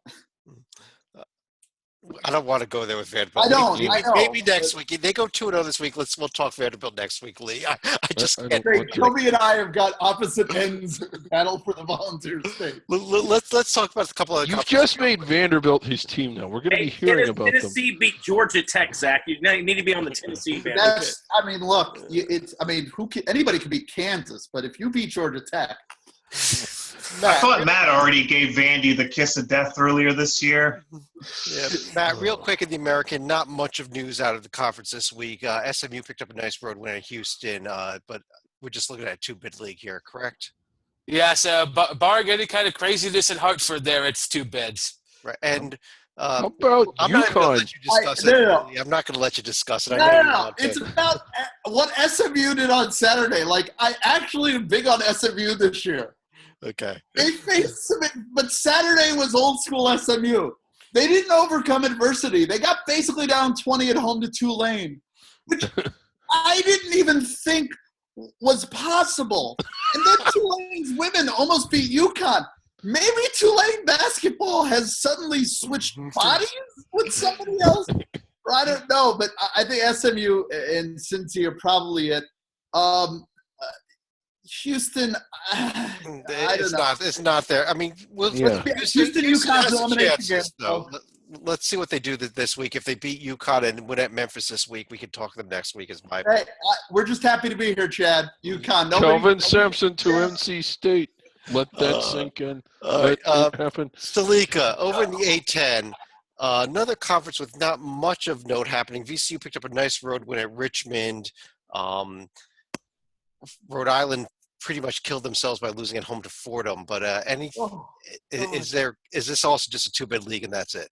I don't want to go there with Vanderbilt. I know. Maybe next week. They go 2-0 this week. We'll talk Vanderbilt next week, Lee. I just can't. Great. Toby and I have got opposite ends of the battle for the Volunteer State. Let's talk about a couple of. You've just made Vanderbilt his team now. We're going to be hearing about them. Tennessee beat Georgia Tech, Zach. You need to be on the Tennessee band. Look, anybody can beat Kansas, but if you beat Georgia Tech. I thought Matt already gave Vandy the kiss of death earlier this year. Yeah, Matt, real quick in the American, not much of news out of the conference this week. SMU picked up a nice road win in Houston, but we're just looking at a 2-bid league here, correct? Yes, barring any kind of craziness in Hartford there, it's 2 bids. Right, and how about I'm not going to UConn? let you discuss it. No. I'm not going to let you discuss it. No. It's about what SMU did on Saturday. Like, I actually am big on SMU this year. Okay. They faced some, but Saturday was old school SMU. They didn't overcome adversity. They got basically down 20 at home to Tulane, which I didn't even think was possible. And then Tulane's women almost beat UConn. Maybe Tulane basketball has suddenly switched bodies with somebody else. Or I don't know, but I think SMU and Cincy are probably it. Houston, I don't know. It's not there. I mean, Houston UConn's elimination game. Let's see what they do this week. If they beat UConn and win at Memphis this week, we can talk to them next week. Is my. Hey, we're just happy to be here, Chad. UConn. Kelvin Sampson to NC State. Let that sink in. Let it happen. Stalika over in the A-10. Another conference with not much of note happening. VCU picked up a nice road win at Richmond. Rhode Island pretty much killed themselves by losing at home to Fordham. But is this also just a 2-bid league and that's it?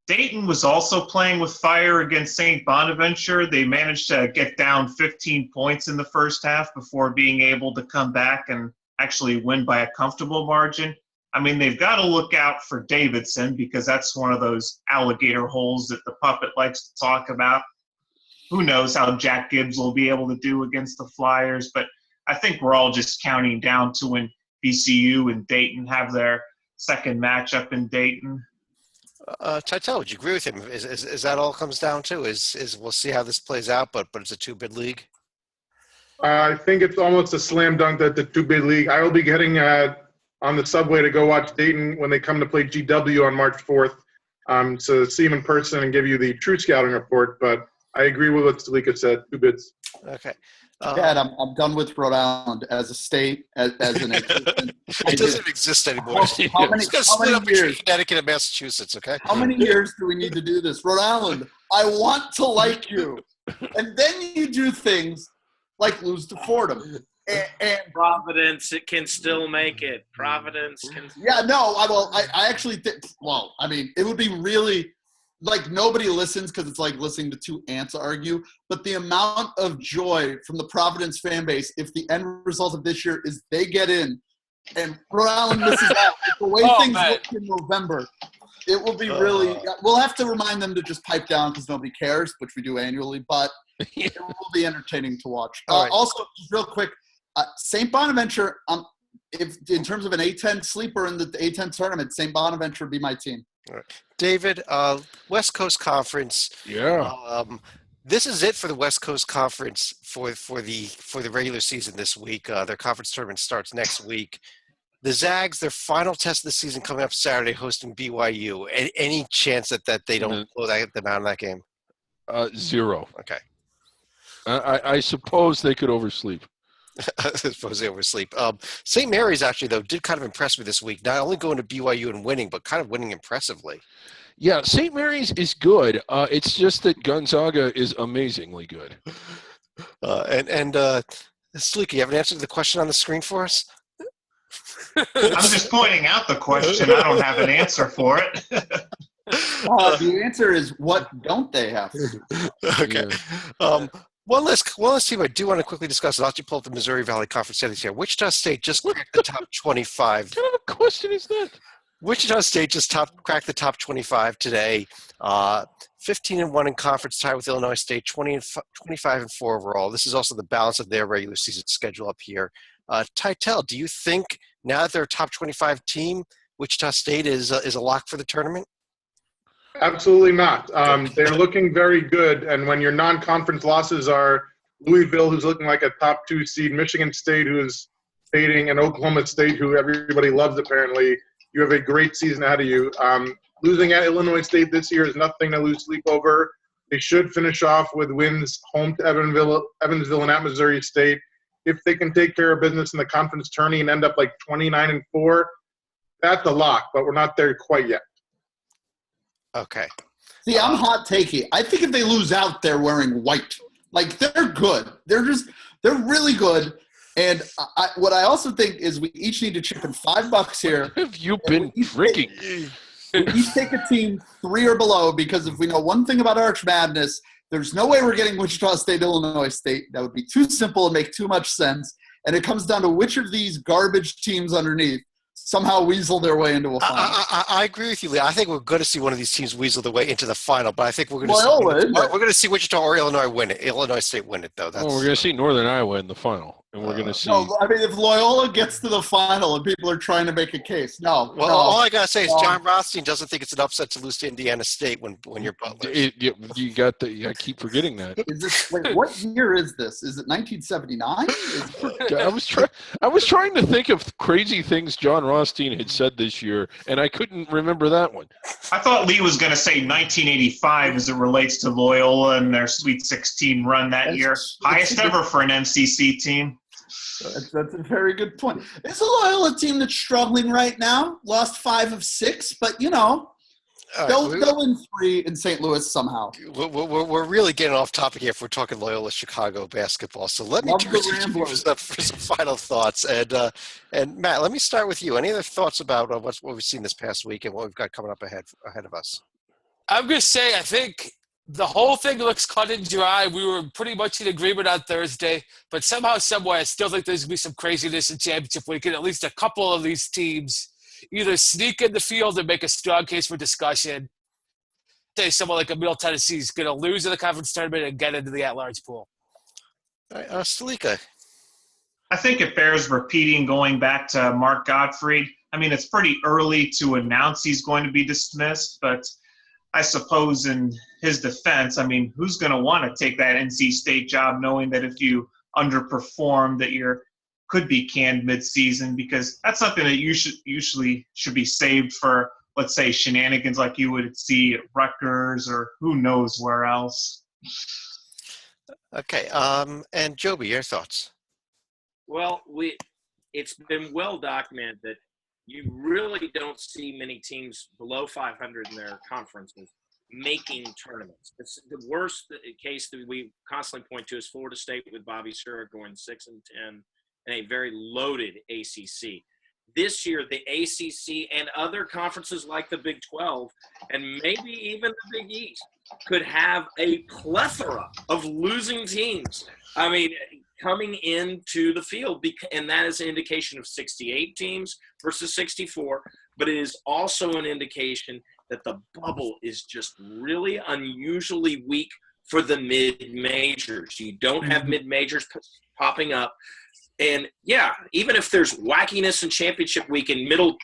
Dayton was also playing with fire against St. Bonaventure. They managed to get down 15 points in the first half before being able to come back and actually win by a comfortable margin. I mean, they've got to look out for Davidson because that's one of those alligator holes that the puppet likes to talk about. Who knows how Jack Gibbs will be able to do against the Flyers, but I think we're all just counting down to when VCU and Dayton have their second matchup in Dayton. Titel, would you agree with him? Is that all it comes down to? Is we'll see how this plays out, but it's a 2-bid league? I think it's almost a slam dunk that the 2-bid league. I will be getting on the subway to go watch Dayton when they come to play GW on March 4th to see them in person and give you the true scouting report, but I agree with what Stalika said, 2 bids. Okay. Dad, I'm done with Rhode Island as a state, as an existence. It doesn't exist anymore. How many years? Connecticut and Massachusetts, okay? How many years do we need to do this? Rhode Island, I want to like you. And then you do things like lose to Fordham. And Providence, it can still make it. Providence can. Yeah, no, I actually think, it would be really like nobody listens because it's like listening to two ants argue, but the amount of joy from the Providence fan base if the end result of this year is they get in and Rhode Island misses out. The way things look in November, it will be really – we'll have to remind them to just pipe down because nobody cares, which we do annually, but it will be entertaining to watch. Right. Also, just real quick, St. Bonaventure, if in terms of an A10 sleeper in the A10 tournament, St. Bonaventure would be my team. All right. David, West Coast Conference. Yeah. This is it for the West Coast Conference for the regular season this week. Their conference tournament starts next week. The Zags, their final test of the season coming up Saturday, hosting BYU. Any chance that they don't blow them out of that game? 0. Okay. I suppose they could oversleep. I suppose they oversleep. St. Mary's actually, though, did kind of impress me this week. Not only going to BYU and winning, but kind of winning impressively. Yeah, St. Mary's is good. It's just that Gonzaga is amazingly good. Sleeky, you have an answer to the question on the screen for us? I'm just pointing out the question. I don't have an answer for it. The answer is, what don't they have to do? Okay. Yeah. One last team I do want to quickly discuss. I'll let you pull up the Missouri Valley Conference standings here. Wichita State just cracked the top 25. What kind of a question is that? Wichita State just cracked the top 25 today. 15-1 in conference, tied with Illinois State. 25-4 overall. This is also the balance of their regular season schedule up here. Titel, do you think now that they're a top 25 team, Wichita State is a lock for the tournament? Absolutely not. They're looking very good, and when your non-conference losses are Louisville, who's looking like a top 2 seed, Michigan State, who's fading, and Oklahoma State, who everybody loves apparently, you have a great season ahead of you. Losing at Illinois State this year is nothing to lose sleep over. They should finish off with wins home to Evansville and at Missouri State. If they can take care of business in the conference tourney and end up like 29-4, that's a lock, but we're not there quite yet. Okay. See, I'm hot takey. I think if they lose out, they're wearing white. Like, they're good. They're really good. And what I also think is we each need to chip in $5 here. Have you been drinking? We each take a team 3 or below, because if we know one thing about Arch Madness, there's no way we're getting Wichita State, Illinois State. That would be too simple and make too much sense. And it comes down to which of these garbage teams underneath somehow weasel their way into a final. I agree with you, Lee. I think we're going to see one of these teams weasel their way into the final, but I think we're going to see Wichita or Illinois win it. Illinois State win it, though. We're going to see Northern Iowa in the final, and we're going to see. No, I mean, if Loyola gets to the final and people are trying to make a case, no. Well, all I got to say is John Rothstein doesn't think it's an upset to lose to Indiana State when you're Butler. I keep forgetting that. Wait, what year is this? Is it 1979? I was trying to think of crazy things John Rothstein had said this year, and I couldn't remember that one. I thought Lee was going to say 1985 as it relates to Loyola and their Sweet 16 run that year. Highest ever for an MCC team. That's a very good point. It's a Loyola team that's struggling right now. Lost 5 of 6, but, they'll win 3 in St. Louis somehow. We're really getting off topic here if we're talking Loyola Chicago basketball. So let me turn to you for some final thoughts. And Matt, let me start with you. Any other thoughts about what we've seen this past week and what we've got coming up ahead of us? I'm going to say I think the whole thing looks cut and dry. We were pretty much in agreement on Thursday, but somehow, someway, I still think there's going to be some craziness in championship week, and at least a couple of these teams either sneak in the field and make a strong case for discussion. Say someone like a Middle Tennessee is going to lose in the conference tournament and get into the at-large pool. All right, Stalika. I think it bears repeating going back to Mark Gottfried. I mean, it's pretty early to announce he's going to be dismissed, but I suppose in his defense, I mean, who's going to want to take that NC State job knowing that if you underperform that you're could be canned mid-season, because that's something that you usually should be saved for, let's say, shenanigans like you would see at Rutgers or who knows where else. Okay, and Joby, your thoughts? Well, it's been well documented that you really don't see many teams below 500 in their conferences making tournaments. It's the worst case that we constantly point to is Florida State with Bobby Sura going 6-10. And a very loaded ACC. this year the ACC and other conferences like the Big 12 and maybe even the Big East could have a plethora of losing teams. I mean, coming into the field, and that is an indication of 68 teams versus 64, but it is also an indication that the bubble is just really unusually weak for the mid-majors. You don't have mid-majors popping up. And, yeah, even if there's wackiness in championship week and middle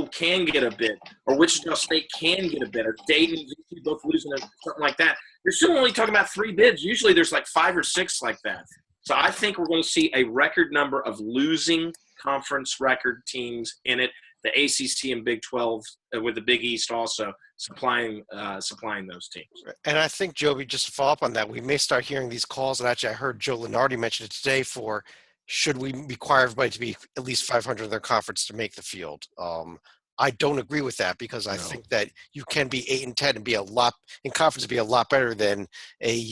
can get a bid, or Wichita State can get a bid, or Dayton and VC both losing something like that, you're still only talking about 3 bids. Usually there's like 5 or 6 like that. So I think we're going to see a record number of losing conference record teams in it. The ACC and Big 12 with the Big East also supplying those teams. And I think, Joby, just to follow up on that, we may start hearing these calls, and actually I heard Joe Lenardi mention it today, for should we require everybody to be at least 500 in their conference to make the field? I don't agree with that, because I think that you can be 8 and 10 and be a lot in conference, be a lot better than a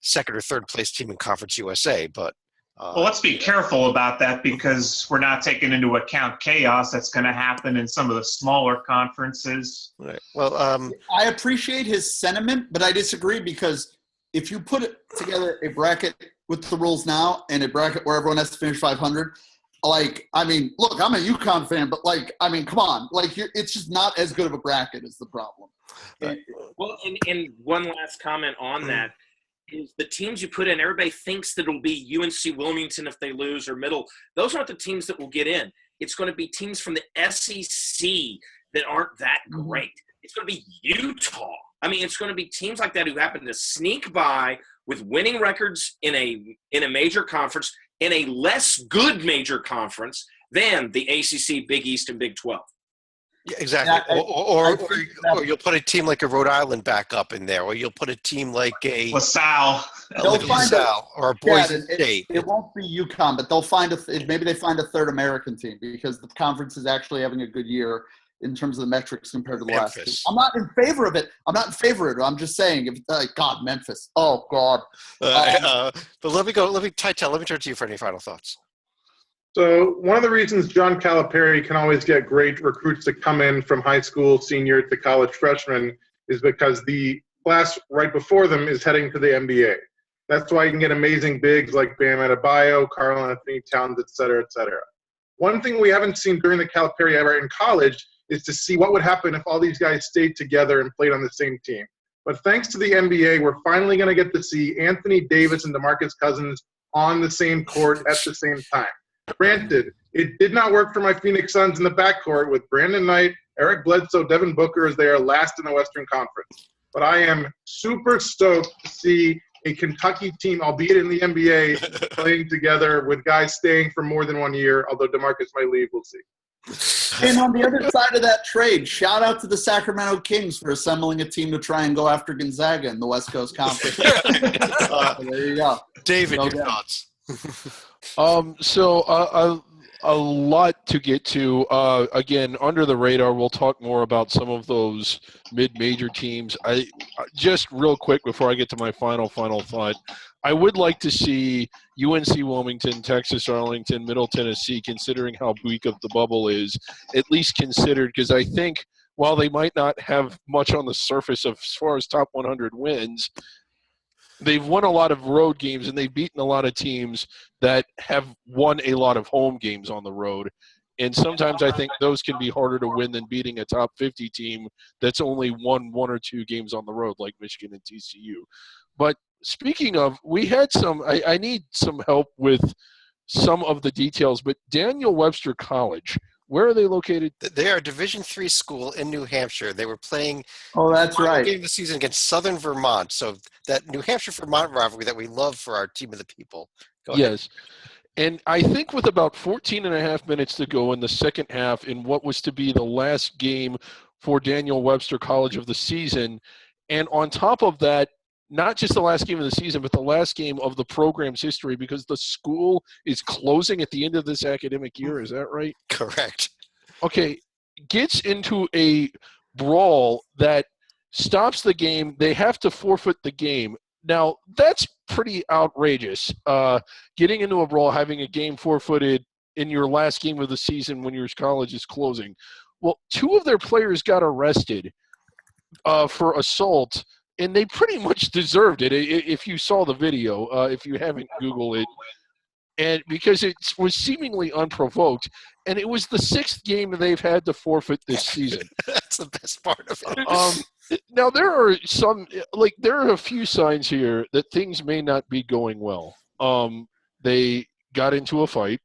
second or third place team in Conference USA. But well, let's be careful about that, because we're not taking into account chaos that's going to happen in some of the smaller conferences. right. Well, I appreciate his sentiment, but I disagree, because if you put together a bracket with the rules now and a bracket where everyone has to finish 500, look, I'm a UConn fan, but come on, it's just not as good of a bracket is the problem. Well, and one last comment on that is the teams you put in, everybody thinks that it'll be UNC Wilmington if they lose, or Middle. Those aren't the teams that will get in. It's going to be teams from the SEC that aren't that great. It's going to be Utah. I mean, it's going to be teams like that who happen to sneak by with winning records in a major conference, in a less good major conference than the ACC, Big East, and Big 12. yeah, exactly. Or you'll put a team like a Rhode Island back up in there, or you'll put a team like a LaSalle. They'll find LaSalle or a Boise State. It won't be UConn, but they'll find maybe they find a third American team, because the conference is actually having a good year in terms of the metrics compared to the last two. I'm not in favor of it. I'm just saying, God, Memphis. Oh, God. But let me turn to you for any final thoughts. So one of the reasons John Calipari can always get great recruits to come in from high school senior to college freshman is because the class right before them is heading to the NBA. That's why you can get amazing bigs like Bam Adebayo, Karl Anthony Towns, et cetera, et cetera. One thing we haven't seen during the Calipari era in college is to see what would happen if all these guys stayed together and played on the same team. But thanks to the NBA, we're finally going to get to see Anthony Davis and DeMarcus Cousins on the same court at the same time. Granted, it did not work for my Phoenix Suns in the backcourt with Brandon Knight, Eric Bledsoe, Devin Booker as they are last in the Western Conference. But I am super stoked to see a Kentucky team, albeit in the NBA, playing together with guys staying for more than 1 year, although DeMarcus might leave, we'll see. And on the other side of that trade, shout out to the Sacramento Kings for assembling a team to try and go after Gonzaga in the West Coast Conference. There you go. David, your thoughts? So a lot to get to. Again, under the radar, we'll talk more about some of those mid-major teams. I just real quick before I get to my final thought, I would like to see UNC Wilmington, Texas Arlington, Middle Tennessee, considering how weak of the bubble is, at least considered, because I think while they might not have much on the surface of as far as top 100 wins, they've won a lot of road games and they've beaten a lot of teams that have won a lot of home games on the road. And sometimes I think those can be harder to win than beating a top 50 team that's only won 1 or 2 games on the road, like Michigan and TCU. But speaking of, we had I need some help with some of the details, but Daniel Webster College, where are they located? They are a Division III school in New Hampshire. They were playing that's right. game of the season against Southern Vermont. So that New Hampshire-Vermont rivalry that we love for our team of the people. Go ahead. Yes. And I think with about 14 and a half minutes to go in the second half in what was to be the last game for Daniel Webster College of the season, and on top of that, not just the last game of the season, but the last game of the program's history, because the school is closing at the end of this academic year. Is that right? Correct. Okay. Gets into a brawl that stops the game. They have to forfeit the game. Now, that's pretty outrageous. Getting into a brawl, having a game forfeited in your last game of the season when your college is closing. Well, 2 of their players got arrested for assault, and they pretty much deserved it. If you saw the video, if you haven't Googled it, and because it was seemingly unprovoked, and it was the 6th game they've had to forfeit this season. That's the best part of it. Now there are a few signs here that things may not be going well. They got into a fight.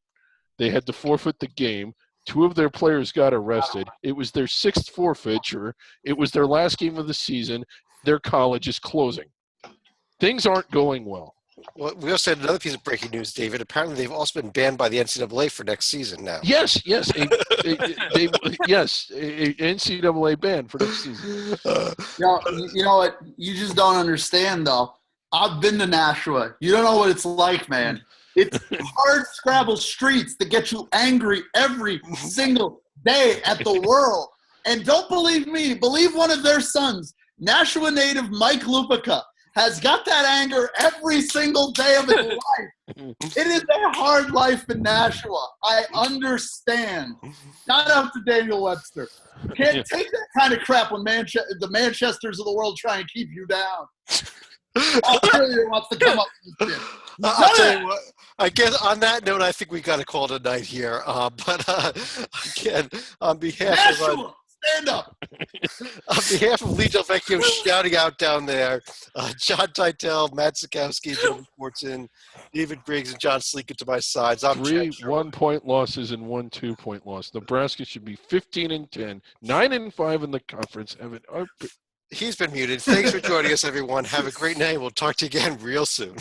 They had to forfeit the game. 2 of their players got arrested. It was their 6th forfeiture. It was their last game of the season. Their college is closing. Things aren't going well. Well, we also had another piece of breaking news, David. Apparently, they've also been banned by the NCAA for next season now. Yes, NCAA ban for next season. You know what? You just don't understand, though. I've been to Nashua. You don't know what it's like, man. It's hard scrabble streets that get you angry every single day at the world. And don't believe me. Believe one of their sons, Nashua native Mike Lupica, has got that anger every single day of his life. It is a hard life in Nashua. I understand. Shout out to Daniel Webster. Can't take that kind of crap when the Manchesters of the world try and keep you down. Australia wants to come up with this shit. I'll tell you what, I guess on that note, I think we got to call it a night here. Again, on behalf Nashua, of stand up. on behalf of Lee Del Vecchio shouting out down there, John Titel, Matt Sikowski, David Fortson, David Griggs, and John Sleeka to my sides. I'm 3 Chad 1-point losses and 1 2-point loss. Nebraska should be 15-10, 9-5 in the conference. He's been muted. Thanks for joining us, everyone. Have a great night. We'll talk to you again real soon.